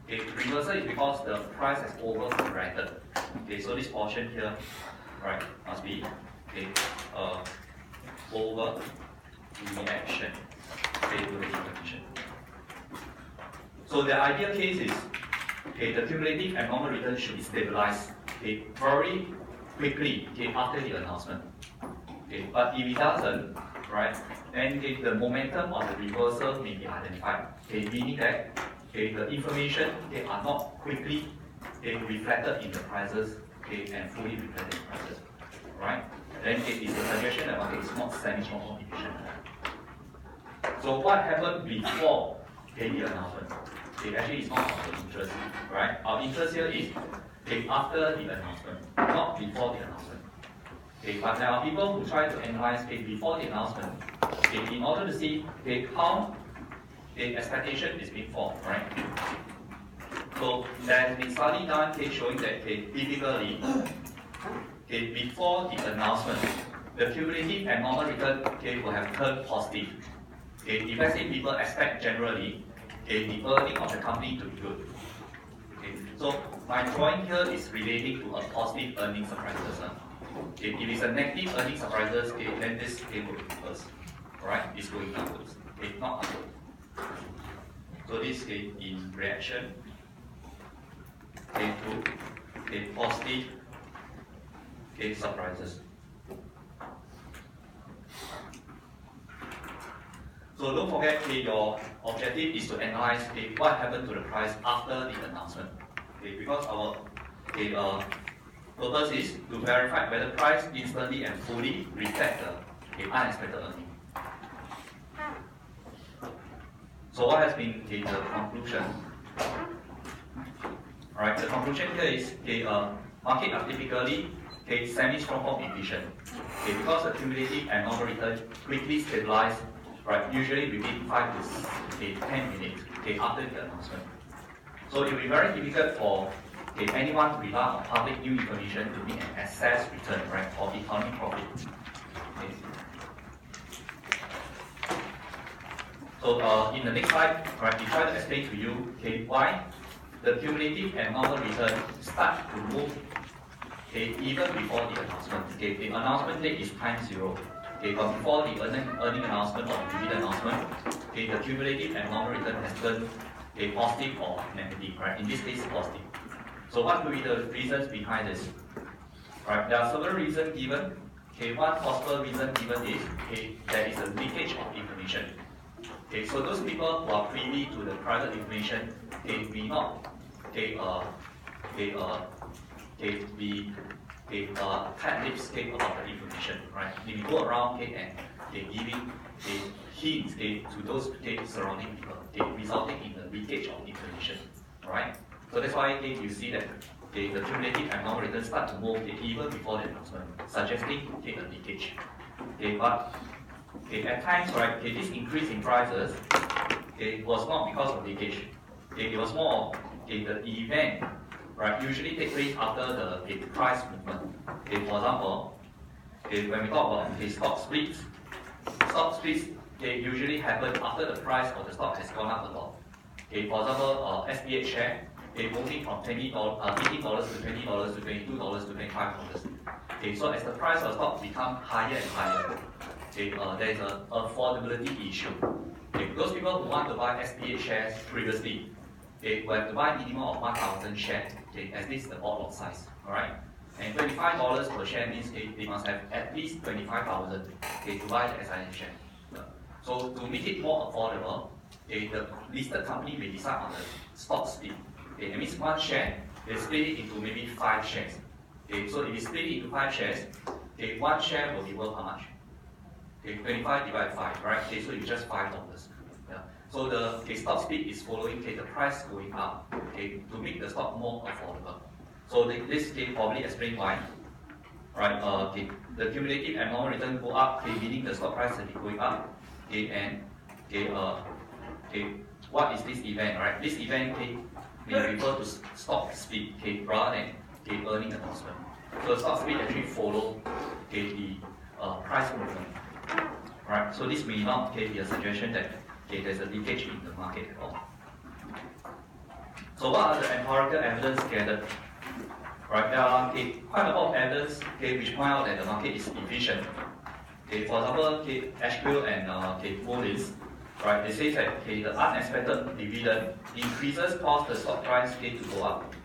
Reversal is because the price has overcorrected. So this portion here, right, must be over reaction to the condition. So the ideal case is the cumulative and normal return should be stabilized very quickly after the announcement. But if it doesn't, right, then the momentum of the reversal may be identified. Meaning that the information are not quickly reflected in the prices and fully reflected in prices, right? Then it is a suggestion that market is not semi-transform efficient. So what happened before the announcement? Actually is not our interest, right? Our interest here is after the announcement, not before the announcement. But there are people who try to analyze before the announcement in order to see how the expectation is being formed, right? So there has been study done showing that typically before the announcement, the cumulative and normal return will have turned positive. If let's say people expect generally the earning of the company to be good. So my drawing here is relating to a positive earning surprises. If it's a negative earning surprises, then this will reverse. Alright, it's going downwards. Not upward. So this in reaction to positive surprises. So don't forget your objective is to analyze what happened to the price after the announcement. Because our purpose is to verify whether price instantly and fully reflect the unexpected earning. So what has been the conclusion? Alright, the conclusion here is market are typically semi-strong form efficient. Because the cumulative and normal return quickly stabilize, right, usually within 5 to 10 minutes after the announcement. So it will be very difficult for anyone to rely on public new information to make an excess return, right, or economic profit. So in the next slide, right, we try to explain to you why the cumulative and normal return start to move even before the announcement. The announcement date is time 0. But before the earning announcement or dividend announcement, the cumulative and normal return has turned positive or negative, right? In this case, positive. So what will be the reasons behind this? Right, there are several reasons given. One possible reason given is there is a leakage of information. So those people who are privy to the private information, may not be tight-lips about the information, right? They will go around and giving hints to those surrounding people, resulting in the leakage of information, right? So that's why you see that the cumulative and normal returns start to move even before the announcement, suggesting a leakage. But at times, right, this increase in prices was not because of leakage. It was more of the event, right, usually take place after the price movement. For example, when we talk about stock splits usually happen after the price of the stock has gone up a lot. For example, SPH share moving from $18 to $20 to $22 to $25. Okay, so as the price of stock become higher and higher, okay, there is an affordability issue. Okay, those people who want to buy SPH shares previously, okay, will have to buy minimum of 1,000 shares, okay, as this is the odd lot size, alright? And $25 per share means they must have at least 25,000 to buy the SIN share. So to make it more affordable, the listed company may decide on the stock split. That means one share, they split it into maybe 5 shares. So if you split it into 5 shares, one share will be worth how much? 25 divided by 5, right? So it's just $5. Yeah. So the stock split is following the price going up to make the stock more affordable. So this probably explain why, right? The cumulative abnormal return go up, meaning the stock price will be going up, and what is this event, right? This event may refer to stock split, rather than earning announcement. So stock split actually follow the price movement, right? So this may not be a suggestion that there's a leakage in the market at all. So what are the empirical evidence gathered? Right, there are quite a lot of evidence which point out that the market is efficient. For example, Ashfield and Mullins, right, they say that the unexpected dividend increases cause the stock price to go up.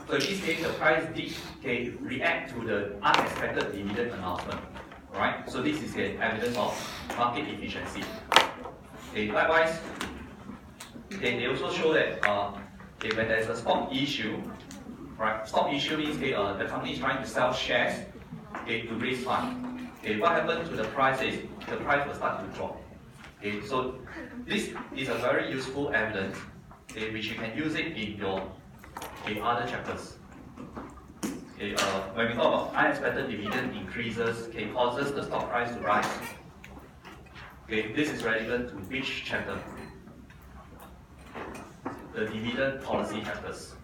So in this case, the price did react to the unexpected dividend announcement. Right? So this is evidence of market efficiency. Likewise, they also show that when there is a stock issue, right? Stock issue means the company is trying to sell shares to raise funds. What happens to the price is the price will start to drop. So this is a very useful evidence which you can use it in your other chapters. When we talk about unexpected dividend increases, causes the stock price to rise. This is relevant to which chapter? The dividend policy chapters.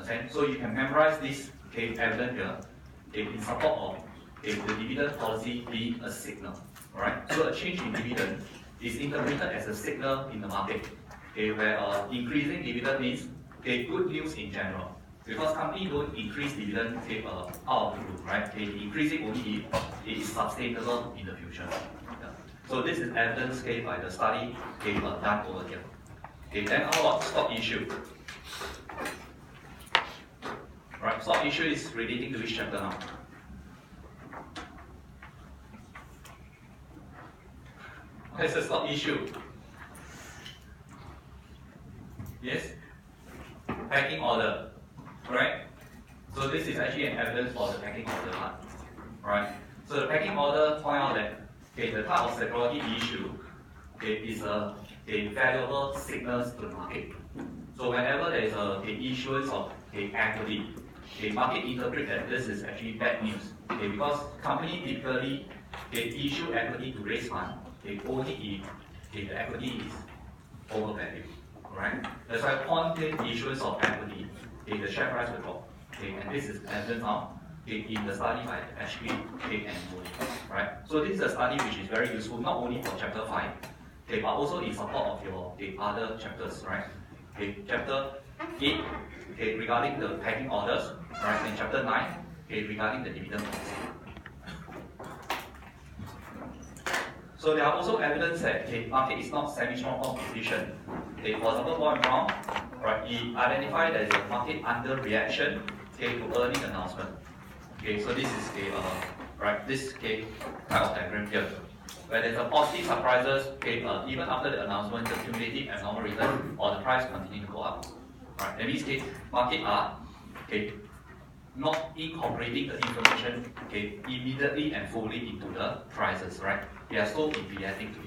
Okay? So you can memorize this evidence here in support of the dividend policy being a signal. Alright? So a change in dividend is interpreted as a signal in the market, where increasing dividend means good news in general. Because companies don't increase dividend out of the blue, right? They increase it only if it is sustainable in the future. Yeah. So this is evidence by the study done over here. Then how about stock issue? Right, stock issue is relating to which chapter now? What is the stock issue? Yes? Packing order. Right? So this is actually an evidence for the packing order part. Right? So the packing order point out that the type of security issue is a valuable signals to the market. So whenever there is a issuance of equity, market interpret that this is actually bad news. Because company typically issue equity to raise funds only if the equity is overvalued. Right? That's why upon the issuance of equity, the share price will drop. And this is evidence now in the study by Ashby and Mullins. Right? So this is a study which is very useful not only for chapter 5, but also in support of your other chapters. Right? Chapter 8 regarding the packing orders, right? And chapter 9 regarding the dividend policy. So there are also evidence that market is not semi-strong form efficient. For example, Boyd and Brown, right, he identified there is a market underreaction to earning announcement. So this is this kind of diagram here. Where there's a positive surprises, even after the announcement, the cumulative abnormal return or the price continue to go up. Right? That means market are not incorporating the information immediately and fully into the prices, right? They are still reacting to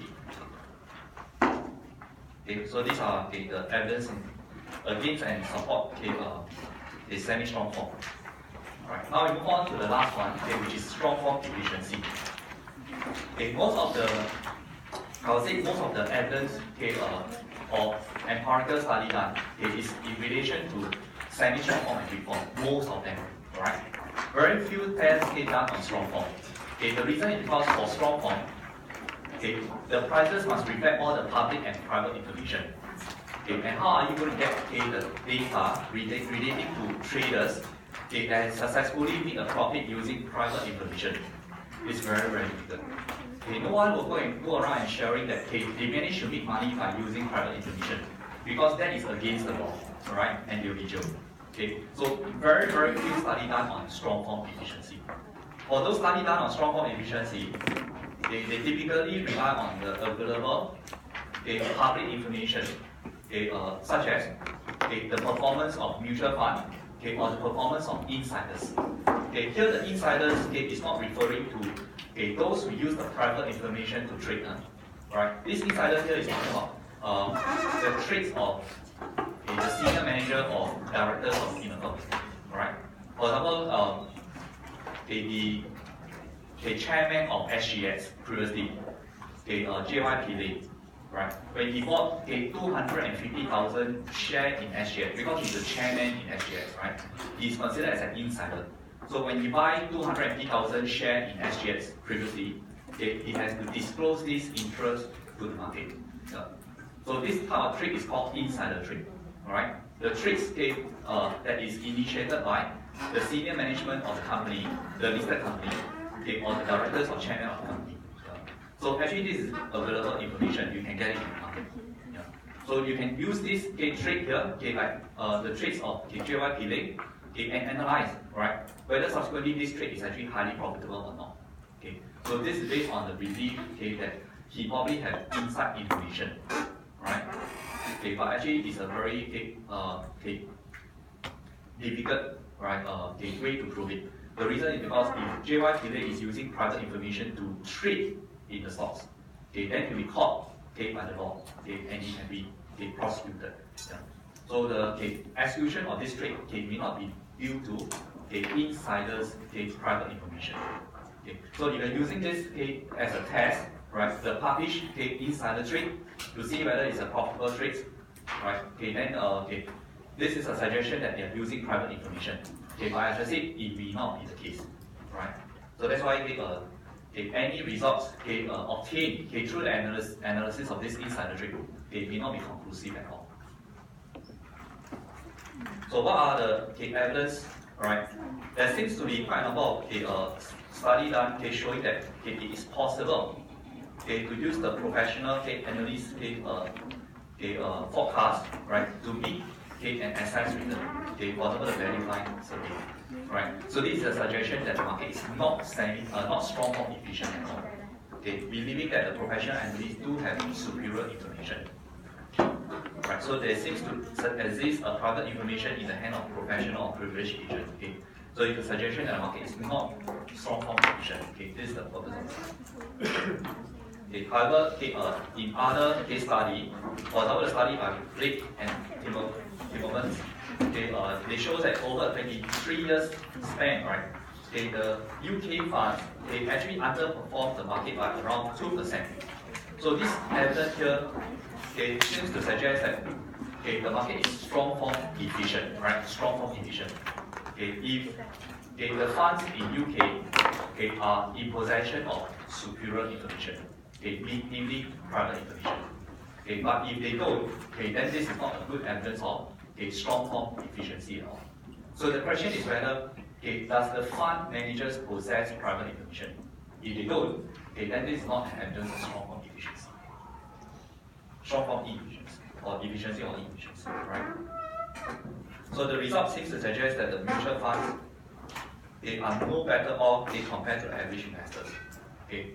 it. So these are the evidence against and support the semi-strong form. Right. Now we move on to the last one, which is strong form efficiency. Most of the evidence or empirical study done is in relation to semi-strong form and weak form. Most of them, right? Very few tests done on strong form. The reason is because for strong form, the prices must reflect all the public and private information. And how are you going to get the data relating to traders that has successfully made a profit using private information. It's very, very difficult. No one will go around and sharing that they managed to make money by using private information, because that is against the law, right? And they'll be jailed. So very, very few study done on strong form efficiency. For those study done on strong form efficiency, they typically rely on the available public information, such as the performance of mutual fund, or the performance of insiders. Here the insiders is not referring to those who use the private information to trade. Right? This insider here is talking about the trades of the senior manager or directors of Pinnacle. Right? For example, the chairman of SGX previously, JY Pillay, right? When he bought 250,000 share in SGX, because he's the chairman in SGX, right? He's considered as an insider. So when you buy 250,000 share in SGX previously, he has to disclose this interest to the market. So this type of trade is called insider trade. Alright? The trades that is initiated by the senior management of the company, the listed company, or the directors or chairman of the company. So actually this is available information, you can get it in the market. So you can use this trade here, like the trades of JY Pillay, and analyze, right, whether subsequently this trade is actually highly profitable or not. So this is based on the belief that he probably had inside information, right? But actually it's a very difficult, right, way to prove it. The reason is because if JY Pillay is using private information to trade in the stocks, then he'll be caught by the law, and he can be prosecuted. So the execution of this trade may not be due to insiders' private information. So if you're using this as a test, right, the published insider trade to see whether it's a profitable trade, right? Then this is a suggestion that they are using private information. But as I said, it may not be the case, right? So that's why any results obtained through the analysis of this insider trade, may not be conclusive at all. So what are the evidence, right? There seems to be quite a number of study done showing that it is possible to use the professional analyst forecast, right, to meet an assessed return, whatever the value line survey, right? So this is a suggestion that the market is not strong or efficient at all. Believing that the professional analysts do have superior information. Right, so there seems to exist a private information in the hand of professional or privileged agents. So it's a suggestion that the market is not strong form efficient. This is the purpose of it. However, in other case study, for example, the study by Blake and Timmermans, they show that over 23 years span, right, the UK funds actually underperformed the market by around 2%. So this evidence here seems to suggest that the market is strong form efficient, right? Strong form efficient. If the funds in UK are in possession of superior information, namely private information. But if they don't, then this is not a good evidence of strong form efficiency at all. So the question is whether does the fund managers possess private information? If they don't, then this is not an evidence of strong form efficiency. Strong form efficiency, or efficiency or inefficiency, right? So the result seems to suggest that the mutual funds are no better off compared to average investors.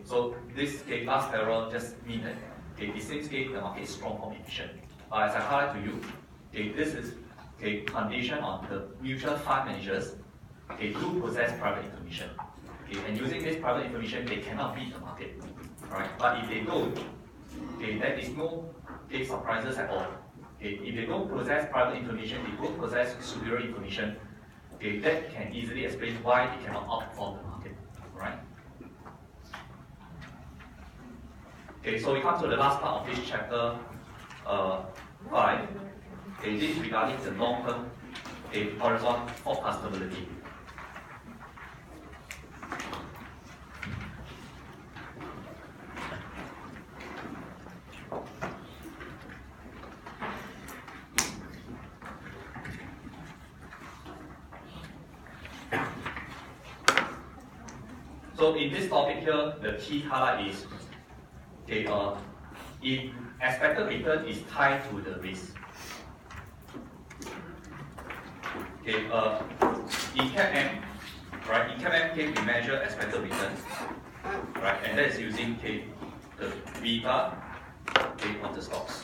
So this last parallel just means that it seems the market is strong form efficient. As I highlight to you, this is condition on the mutual fund managers do possess private information. And using this private information, they cannot beat the market. Right? But if they don't, there is no surprises at all. If they don't possess private information, they don't possess superior information, that can easily explain why they cannot outperform the market. Right? So we come to the last part of this chapter 5. This is regarding the long-term horizon forecastability. So in this topic here, the key highlight is okay, if expected return is tied to the risk. Okay, in CAPM, right? In CAPM, we measure expected return, right? And that is using the beta of the stocks.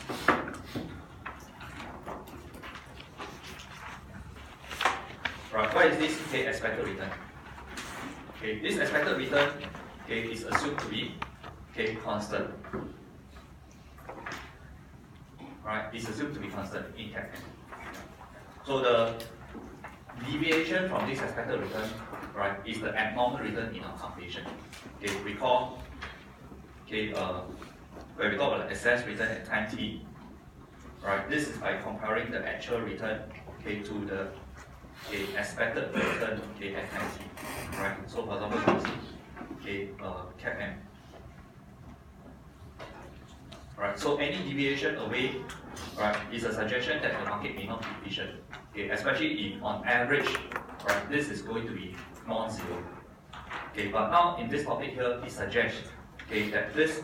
Right, what is this expected return? Okay, this expected return is assumed to be constant. Right, it's assumed to be constant in CAPM. So the deviation from this expected return, right, is the abnormal return in our calculation. Okay, recall, when we talk about excess return at time t, right, this is by comparing the actual return, to the expected return, at time t, right. So for example, CAPM. Right, so any deviation away, right, is a suggestion that the market may not be efficient. Okay, especially if on average, right, this is going to be non-zero. Okay, but now in this topic here, it suggests that this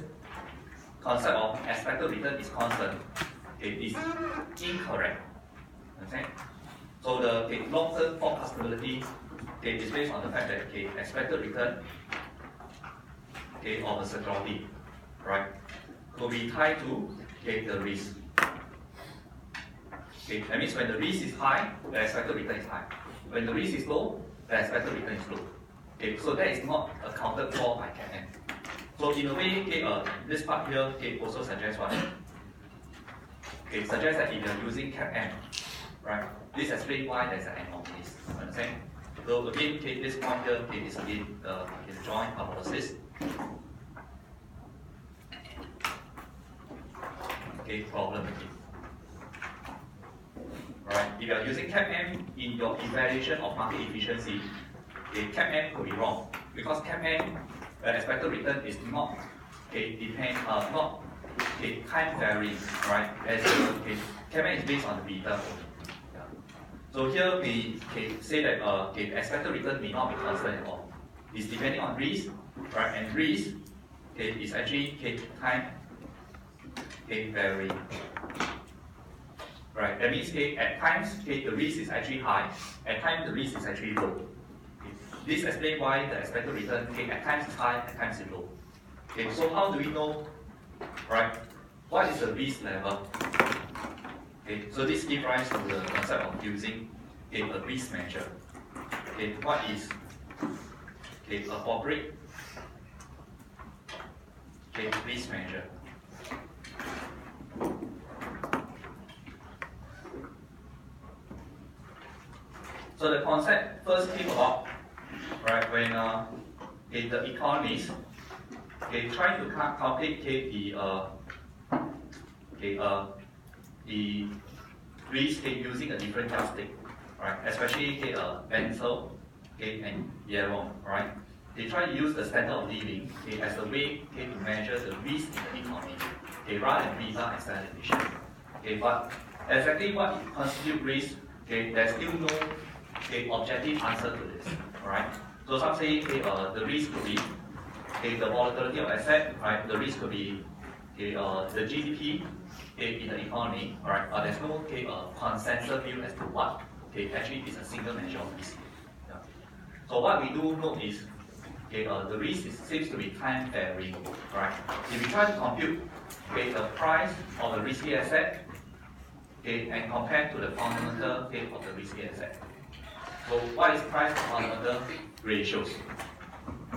concept of expected return is constant is incorrect. Okay? So the long-term forecastability is based on the fact that expected return of a security, right, will be tied to the risk. That means when the risk is high, the expected return is high. When the risk is low, the expected return is low. So that is not accounted for by CAPM. So in a way, this part here also suggests what? Suggests that if you are using CAPM, right, this explains why there's an anomalies. Understand? So again, this point here is again is joint hypothesis. Problem again. Right, if you are using CAPM in your evaluation of market efficiency, CAPM could be wrong because CAPM expected return is not not time varying, right? As CAPM is based on the beta only. Yeah. So here we say that expected return may not be constant at all. It's depending on risk, right? And risk is actually time varying. Right, that means at times the risk is actually high, at times the risk is actually low. This explains why the expected return at times is high, at times is low. So how do we know, right, what is the risk level? So this gives rise to the concept of using a risk measure. What is appropriate risk measure? So the concept first came about, right, when the economists try to calculate the risk using a different yardstick, right? Especially Bensel and Yaron, right? They try to use the standard of living as a way to measure the risk in the economy, rather than beta and standard deviation. But exactly what constitutes risk, there's still no objective answer to this. Alright? So some say the risk could be the volatility of asset, right? The risk could be the GDP in the economy, alright? But there's no consensus view as to what actually is a single measure of risk. Yeah. So what we do know is the risk seems to be time varying, right? If we try to compute the price of a risky asset and compare to the fundamental of the risky asset. So what is price to fundamental ratios?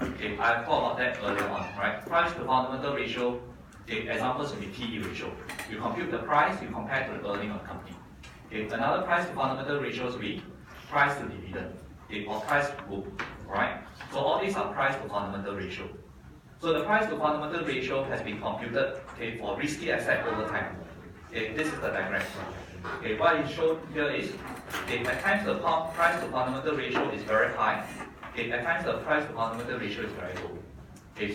I thought about that earlier on, right? Price to fundamental ratio, examples will be PE ratio. You compute the price, you compare to the earning of the company. Another price to fundamental ratios will be price to dividend, or price to book, right? So all these are price to fundamental ratio. So the price to fundamental ratio has been computed for risky asset over time. This is the diagram. What is shown here is at times the price to fundamental ratio is very high. At times the price to fundamental ratio is very low.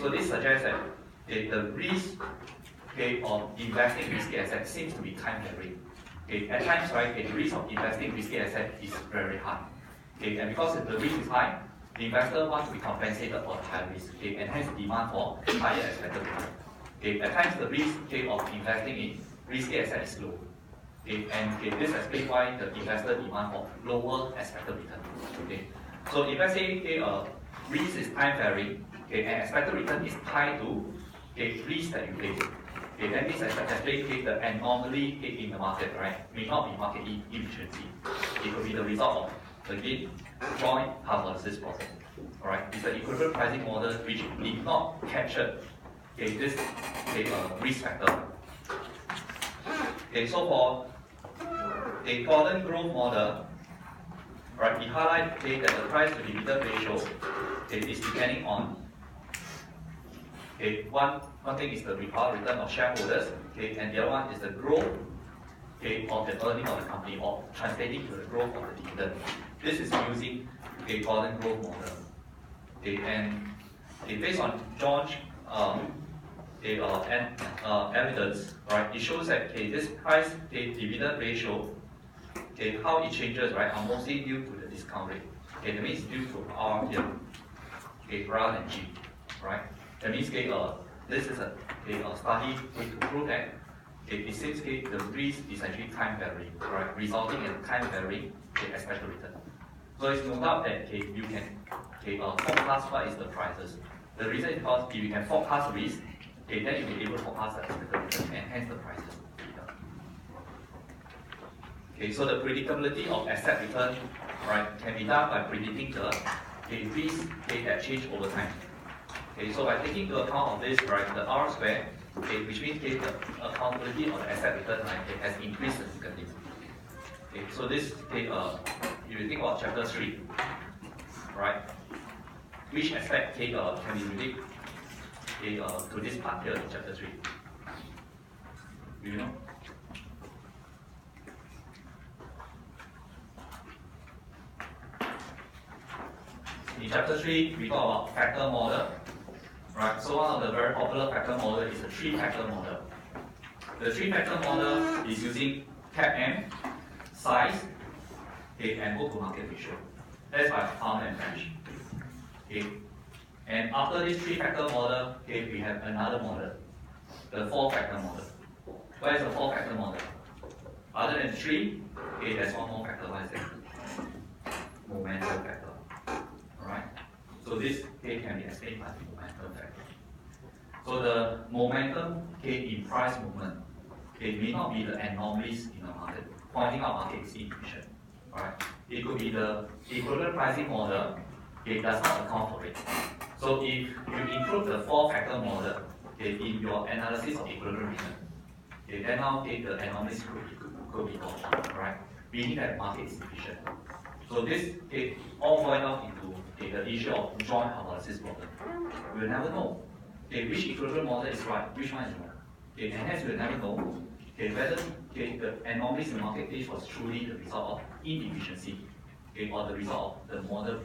So this suggests that the risk of investing risky assets seems to be time varying. At times, right, the risk of investing risky asset is very high. And because the risk is high, the investor wants to be compensated for the high risk, okay, and hence demand for higher expected return. Okay, at times the risk of investing in risky assets is low. Okay, and this explains why the investor demand for lower expected return. Okay, so if let's say risk is time varying, okay, and expected return is tied to risk that you take. Okay, then this explains the anomaly in the market, right? May not be market inefficiency. It could be the result of again joint hypothesis problem. Alright, it's an equivalent pricing model which did not capture this risk factor. Okay, so for a Gordon growth model, right, we highlight that the price to dividend ratio is depending on one thing is the required return of shareholders, and the other one is the growth of the earning of the company, or translating to the growth of the dividend. This is using a Gordon growth model. And based on John's evidence, right, it shows that this price dividend ratio, how it changes, right, are mostly due to the discount rate. That means due to R here, rather than G, right? That means this is a study to prove that it seems the risk is actually time varying, right, resulting in time varying expected return. So it's no doubt that you can forecast what is the prices. The reason is because if you can forecast risk, then you'll be able to forecast the expected return and hence the prices. So the predictability of asset return, right, can be done by predicting the risk that change over time. So by taking into account of this, right, the R square, which means the accountability of the asset return, right, has increased significantly. So this, if you think about chapter 3, right, which aspect can be related to this part here in chapter 3? Do you know? In chapter 3, we talk about factor model. Right, so one of the very popular factor model is the 3-factor model. The 3-factor model is using CAPM, size, and go-to-market ratio. That's by Palmer and French. And after this 3-factor model, we have another model, the 4-factor model. What is the 4-factor model? Other than 3, there's one more factor. What is it? Momentum factor. Alright? So this can be explained by the momentum factor. So the momentum in price movement may not be the anomalies in the market, pointing out market is inefficient. Right? It could be the equivalent pricing model, it does not account for it. So if you include the 4-factor model in your analysis of equivalent return, then now the anomalies could be gone, right? Meaning that the market is efficient. So this all boils down into the issue of joint hypothesis problem. We will never know which equivalent model is right, which one is wrong. And hence we will never know whether the anomalies in the marketplace was truly the result of inefficiency or the result of the model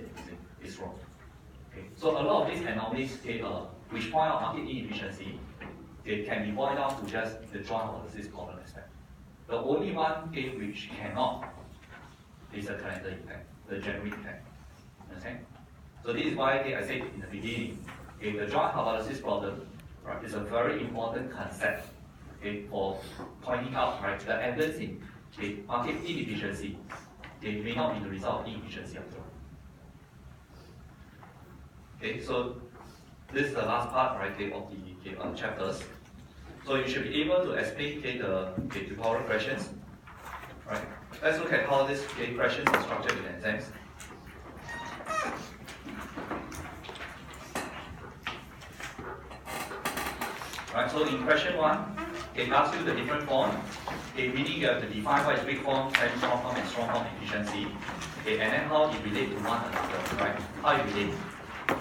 is wrong. So a lot of these anomalies which point out market inefficiency can be boiled down to just the joint hypothesis problem aspect. The only one which cannot is the calendar effect, the January effect. Understand? So this is why I said in the beginning, the joint hypothesis problem, right, is a very important concept for pointing out, right, the evidence in market inefficiency may not be the result of inefficiency after all. So this is the last part, right, of the chapters. So you should be able to explain the tutorial questions. Right? Let's look at how these questions are structured in exams. Right, so in question 1, it asks you the different form. Meaning you have to define what is weak form, semi-strong form, and strong form efficiency. And then how it relates to one another, right? How it relates.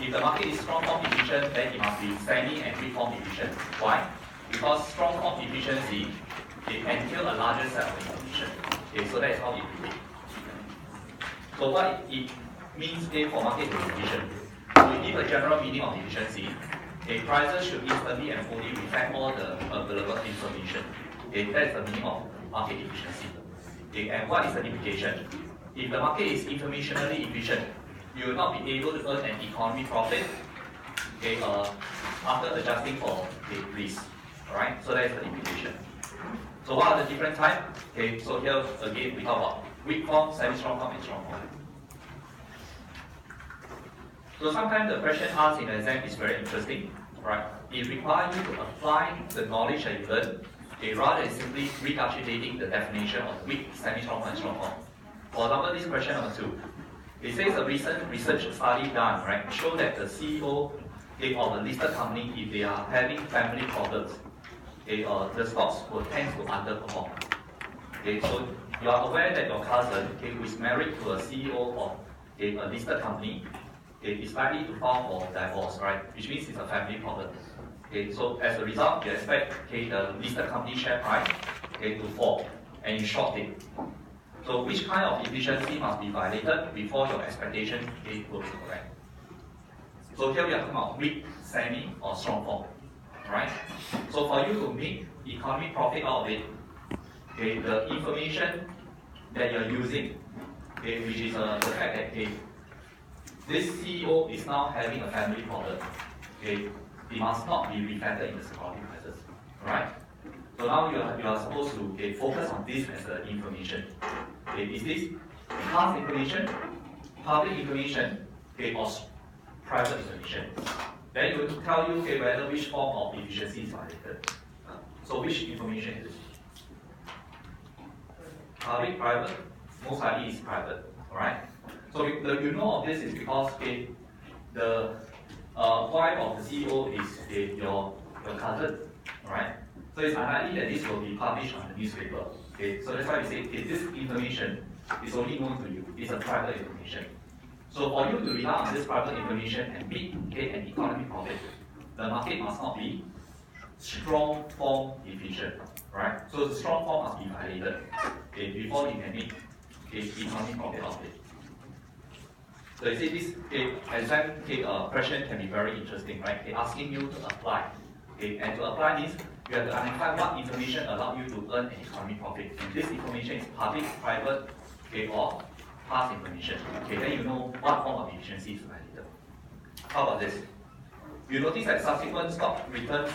If the market is strong form efficient, then it must be semi and weak form efficient. Why? Because strong form efficiency entails a larger set of information. So that is how it relates. So what it means for market to be efficient. We give a general meaning of efficiency. Prices should instantly and fully reflect all the available information. That is the meaning of market efficiency. And what is the implication? If the market is informationally efficient, you will not be able to earn an economy profit, okay, after adjusting for risk. Alright, so that is the implication. So what are the different types? Okay, so here again we talk about weak form, semi-strong form, and strong form. So sometimes the question asked in the exam is very interesting, right? It requires you to apply the knowledge that you learned, okay, rather than simply recapitulating the definition of weak, semi-strong form, and strong form. For example, this question number 2. It says a recent research study done, right, show that the CEO of a listed company, if they are having family problems, the stocks will tend to underperform. Okay, so you are aware that your cousin, who is married to a CEO of a listed company, is likely to file for divorce, right? Which means it's a family problem. Okay, so as a result, you expect the listed company share price to fall, and you short it. So which kind of efficiency must be violated before your expectation will be correct? So here we are talking about weak, semi, or strong form. Right? So for you to make economic profit out of it, the information that you're using, which is the fact that this CEO is now having a family problem, it must not be reflected in the security prices. Right? So now you are supposed to focus on this as the information. Is this past information, public information, or private information? Then it will tell you whether which form of efficiency is violated. So which information is it? Public, private? Most likely is private. Alright? So you know of this is because the wife of the CEO is your cousin. Alright? So it's unlikely that this will be published on the newspaper. So that's why we say this information is only known to you. It's a private information. So for you to rely on this private information and make an economic profit, the market must not be strong form efficient, right? So the strong form must be violated before you can make economic profit out of it. So you see this exam question can be very interesting, right? They're asking you to apply. And to apply this, you have to identify what information allows you to earn an economic profit. And this information is public, private, or past information. Then you know what form of efficiency is violated. How about this? You notice that subsequent stock returns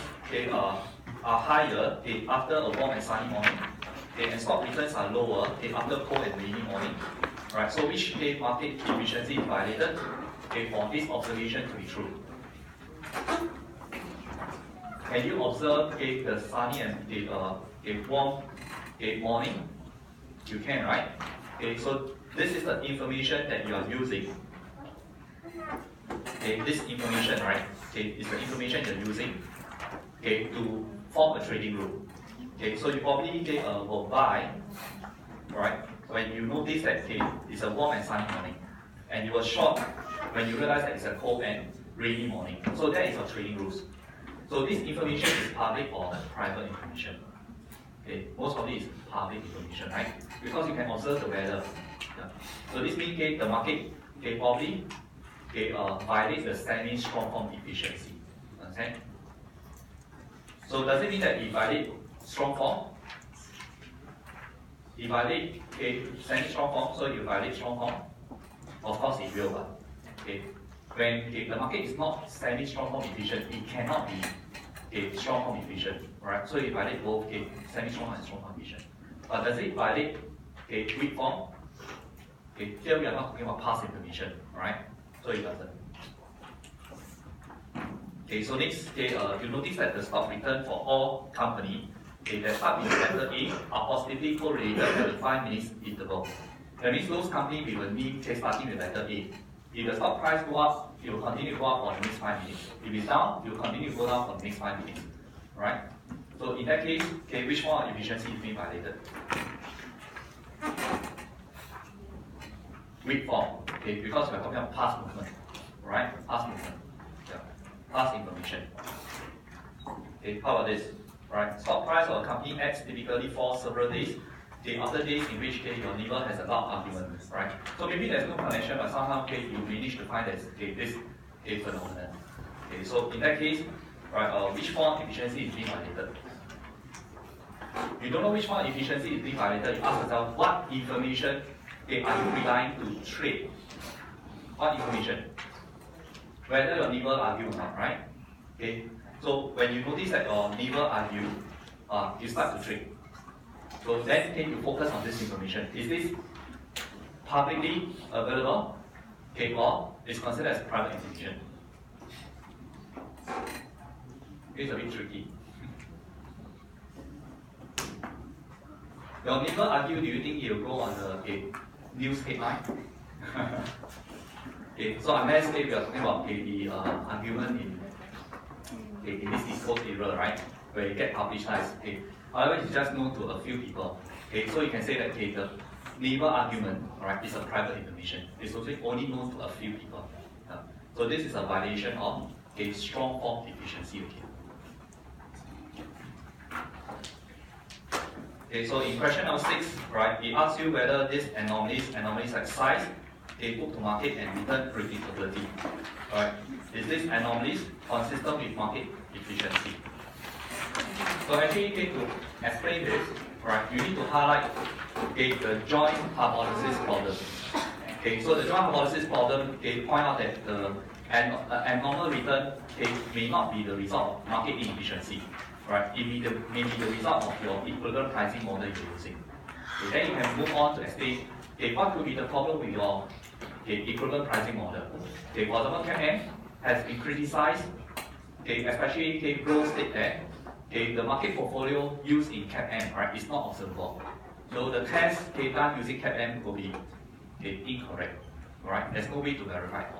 are higher after a warm and sunny morning, and stock returns are lower after cold and rainy morning. Right? So which market efficiency is violated for this observation to be true? Can you observe the sunny and warm morning? You can, right? So this is the information that you are using. This information, right, is the information you're using to form a trading group. So you probably will buy, right, when you notice that it's a warm and sunny morning, and you will short when you realize that it's a cold and rainy morning. So that is your trading rules. So this information is public or private information. Most of it is public information, right? Because you can observe the weather. Yeah. So this means the market probably violates the semi-strong form efficiency. Understand? So does it mean that it violates strong form? It violates semi-strong form, so you violate strong form? Of course it will, but when the market is not semi-strong form efficient, it cannot be strong form efficient, right? So it violates both semi-strong and strong form efficient. But does it violate weak form? Here we are not talking about past information, right? So it doesn't. So next, you notice that the stock return for all companies that start with letter A are positively correlated at the 5 minutes interval. That means those companies with a name starting with letter A. If the stock price go up, it will continue to go up for the next 5 minutes. If it's down, it will continue to go down for the next 5 minutes. Right? So in that case, which form of efficiency is being violated? Weak form, because we are talking about past movement, right? Past movement, past information. How about this? Right, stock price of a company X typically falls several days. After days in which your neighbor has a loud argument, right? So maybe there's no connection, but somehow you manage to find that this phenomenon. So in that case, right, which form of efficiency is being violated? You don't know which form of efficiency is being violated. You ask yourself, what information are you relying to trade? what information? Whether your neighbor argue or not, right? Okay. So when you notice that your neighbor argue, you start to trade. So then you focus on this information. Is this publicly available? Okay, or is considered as private information? It's a bit tricky. Your neighbor argue, do you think he will go on the news headline? Okay, so unless we are talking about the argument in this East Coast area, right, where it get publicized. Okay. However, it's just known to a few people. Okay, so you can say that the neighbor argument, right, is a private information. It's also only known to a few people. So this is a violation of strong form deficiency. Okay, so in question number 6, right, it asks you whether these anomalies like size, book to market and return predictability. Right, is this anomalies consistent with market efficiency? So actually, to explain this, right, you need to highlight the joint hypothesis problem. Okay, so the joint hypothesis problem point out that the abnormal return may not be the result of market inefficiency. Right, it may be the result of your equilibrium pricing model you're using. Okay, then you can move on to explain what could be the problem with your equilibrium pricing model. Okay, for example, CAPM has been criticized, especially Gross state that the market portfolio used in CAPM, right, is not observable. So the test done using CAPM will be incorrect. Right, there's no way to verify it.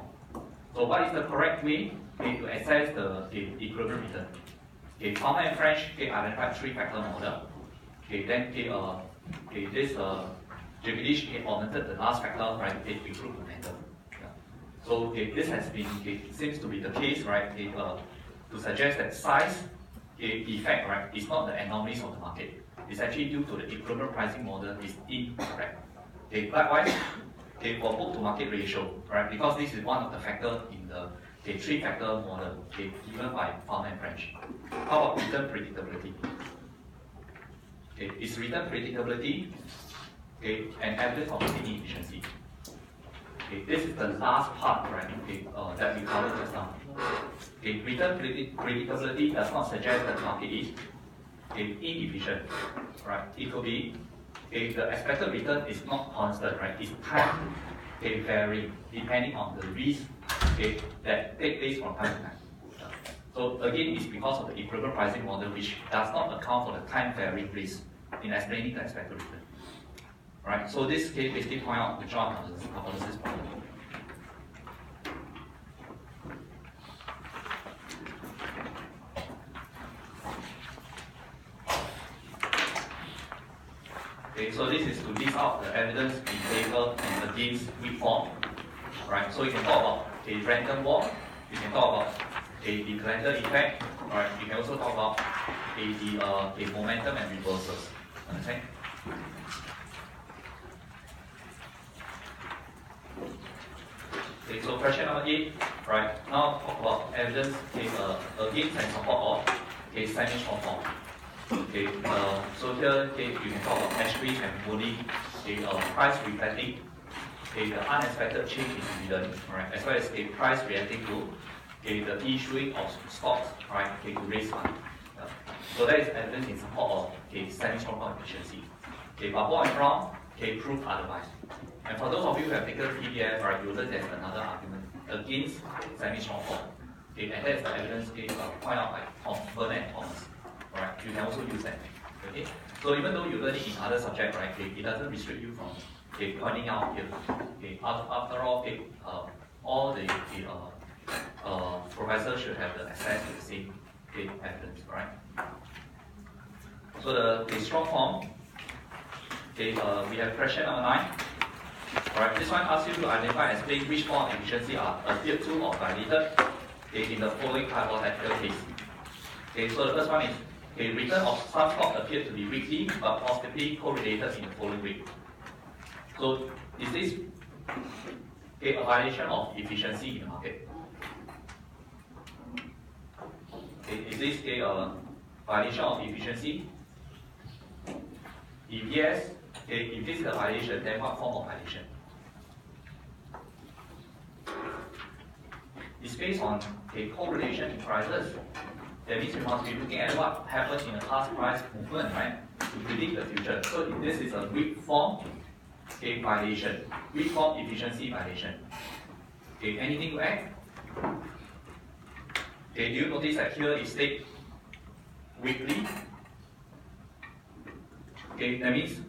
So what is the correct way to assess the equilibrium return? Farmer and French identified 3-factor model. Then this Jagadish omitted the last factor, right? Improved momentum. Yeah. So this has been seems to be the case, right? To suggest that size effect, right, is not the anomalies of the market. It's actually due to the equilibrium pricing model is incorrect. Likewise, for book to market ratio, right? Because this is one of the factors in the 3-factor model given by Farmer and French. How about return predictability? Is return predictability an evidence of market inefficiency? This is the last part, right? That we covered just now. Return predictability does not suggest that the market is inefficient, right? It could be the expected return is not constant, right? It's time vary depending on the risk that take place from time to time. So again, it's because of the equilibrium pricing model which does not account for the time varying risk in explaining the expected return. Right? So this case basically point out the joint hypothesis problem. So this is to list out the evidence in favor and against weak form. Right? So you can talk about a random walk, you can talk about the calendar effect, right? You can also talk about the momentum and reversals. Understand? So question number 8, right? Now talk about evidence against and support of semi-short form. So here you can talk about Ashby and Moody, price reflecting the unexpected change in dividend, right? As well as a price reacting to the issuing of stocks, right? To raise money. So that is evidence in support of semi-short form efficiency. But Bohr and Brown prove otherwise. And for those of you who have taken PDF, right, you will learn there's another argument against semi-short form. And that is the evidence point out by Bernard and Thomas. Right? You can also use that. Okay? So even though you learn it in other subjects, right, it doesn't restrict you from pointing out here. After all the professors should have the access to the same evidence, right? So the strong form, we have question number 9. Right, this one asks you to identify and explain which form of efficiency are adhered to or violated in the following hypothetical case. So the first one is return of some stock appeared to be weakly but positively correlated in the following week. So is this a violation of efficiency in the market? Is this a violation of efficiency? If yes, if this is a violation, then what form of violation? is based on a correlation in prices. That means you must be looking at what happened in the past price movement, right, to predict the future. So this is a weak form violation, weak form efficiency violation. Okay, anything to add? Okay, do you notice that here it states weekly? Okay, that means,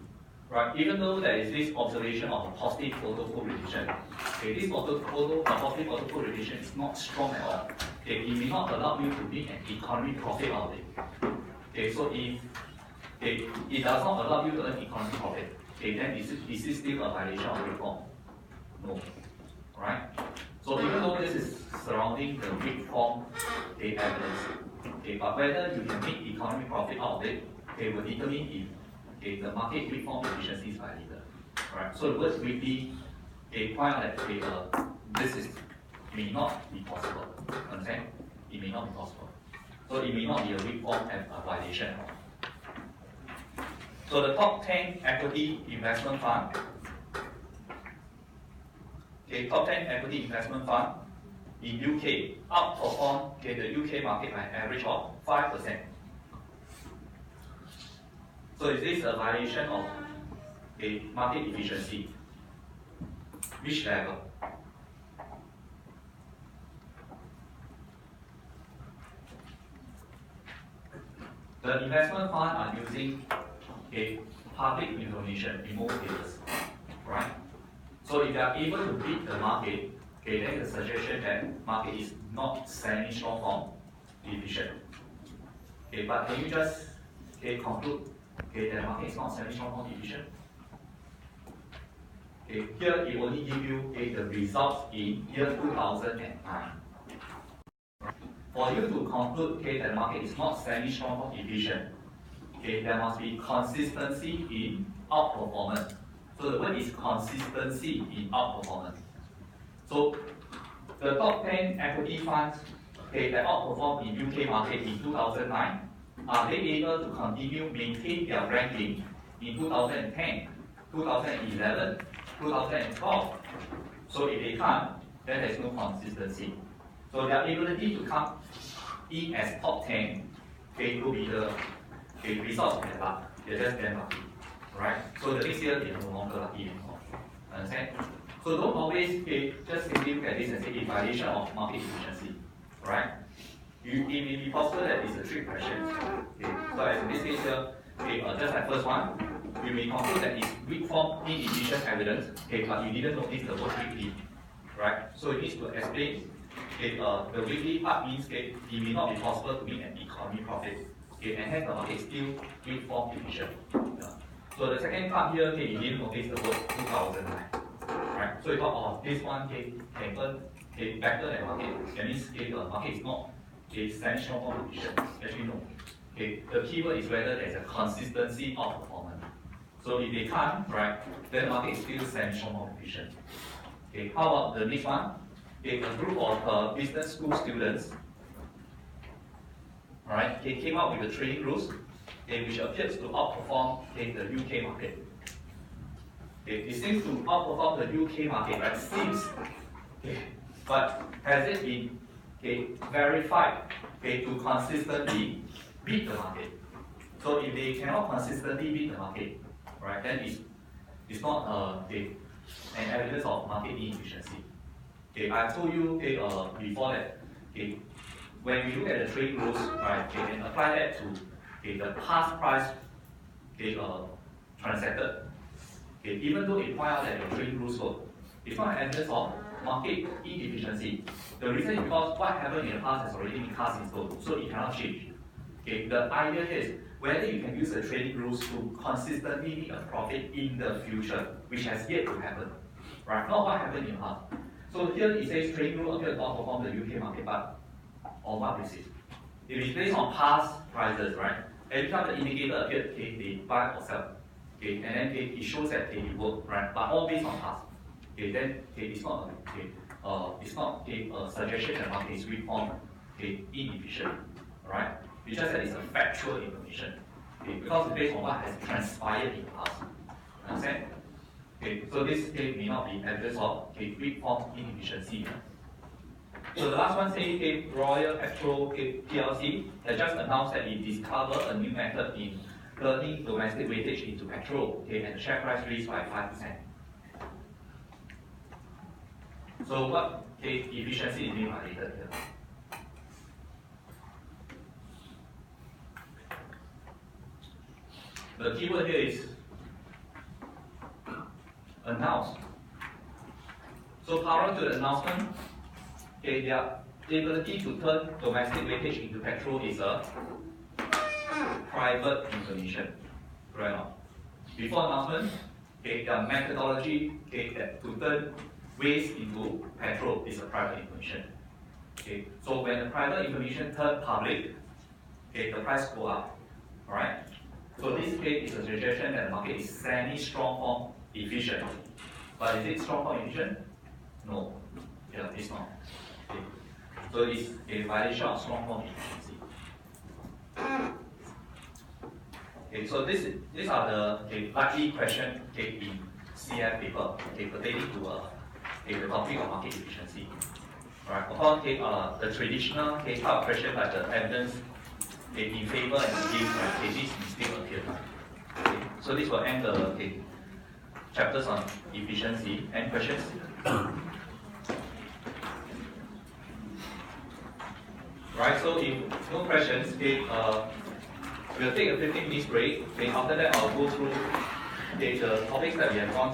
right, even though there is this observation of a positive autocorrelation, okay, this positive autocorrelation is not strong at all. Okay, it may not allow you to make an economic profit out of it. Okay, so if it does not allow you to earn economic profit, okay, then is this still a violation of weak form? No. Right? So even though this is surrounding the weak form evidence, okay, but whether you can make economic profit out of it, okay, will determine if the market weak form efficiency is violated. Right? So the words weekly point out that this may not be possible. Understand? It may not be possible. So it may not be a weak form violation. So the top 10 equity investment fund. Okay, top 10 equity investment fund in UK outperform the UK market by an average of 5%. So is this a violation of market efficiency? Which level? The investment fund are using public information in most cases, right? So if they are able to beat the market, then the suggestion that market is not semi short form efficient. But can you just conclude that market is not semi short form efficient? Here it only give you the results in year 2009. For you to conclude that the market is not semi short form efficient, there must be consistency in outperformance. So the word is consistency in outperformance. So the top 10 equity funds that outperformed in UK market in 2009, are they able to continue maintain their ranking in 2010, 2011, 2012? So if they can't, then there's no consistency. So their ability to come in as top 10 will be the result of their luck. They're just damn lucky. Right? So the next year they are no longer lucky anymore. Understand? So don't always just simply look at this and say a violation of market efficiency. Right? It may be possible that it's a trick question. So as in this case here, just like first one, you may conclude that it's weak form inefficient evidence, but you didn't notice the word weekly. Right? So it needs to explain the weekly part means it may not be possible to make an economic profit. And hence the market is still weak form efficient. So the second part here, you didn't notice the word 2009. Right? So you thought, this one can earn better than market. That means the market is not semi-short form efficient. Actually no. The keyword is whether there's a consistency of performance. So if they can't, right, then the market is still semi-short form efficient. How about the next one? A group of business school students, right, they came up with the trading rules which appears to outperform the UK market. It seems to outperform the UK market, right? Seems. But has it been verified to consistently beat the market? So if they cannot consistently beat the market, right, then it's not an evidence of market inefficiency. I told you before that when we look at the trading rules, right, and apply that to the past price transacted, even though it point out that the trading rules work, it's not an evidence of market inefficiency. The reason is because what happened in the past has already been cast in stone, so it cannot change. The idea here is whether you can use the trading rules to consistently make a profit in the future, which has yet to happen, right? Not what happened in the past. So here it says trading rule appears to outperform the UK market, but on what basis? If it's based on past prices, right? Every time the indicator appears, they buy or sell. And then it shows that they work, right? But all based on past. Then it's not a suggestion that market is weak form inefficient. Right? It's just that it's a factual information. Because it's based on what has transpired in the past. Understand? So this may not be evidence of weak form inefficiency. So the last one says, okay, Royal Petrol PLC has just announced that it discovered a new method in turning domestic weightage into petrol, okay, and the share price raised by 5%. So what efficiency is being violated here? The keyword here is announced. So prior to the announcement, their ability to turn domestic weightage into petrol is a private information, right now. Before announcement, their methodology that to turn waste into petrol is a private information. So when the private information turns public, the price go up. Alright? So this case is a suggestion that the market is semi-strong form efficient. But is it strong form efficient? No. Yeah, it's not. So it's a violation of strong form efficiency. So these are the likely questions in CF paper pertaining to the topic of market efficiency. Alright, of course, the traditional type of question like the evidence in favor and against, this may still appear. So this will end the chapters on efficiency. Any questions? Right, so if no questions, we'll take a 15 minutes break. After that, I'll go through the topics that we have gone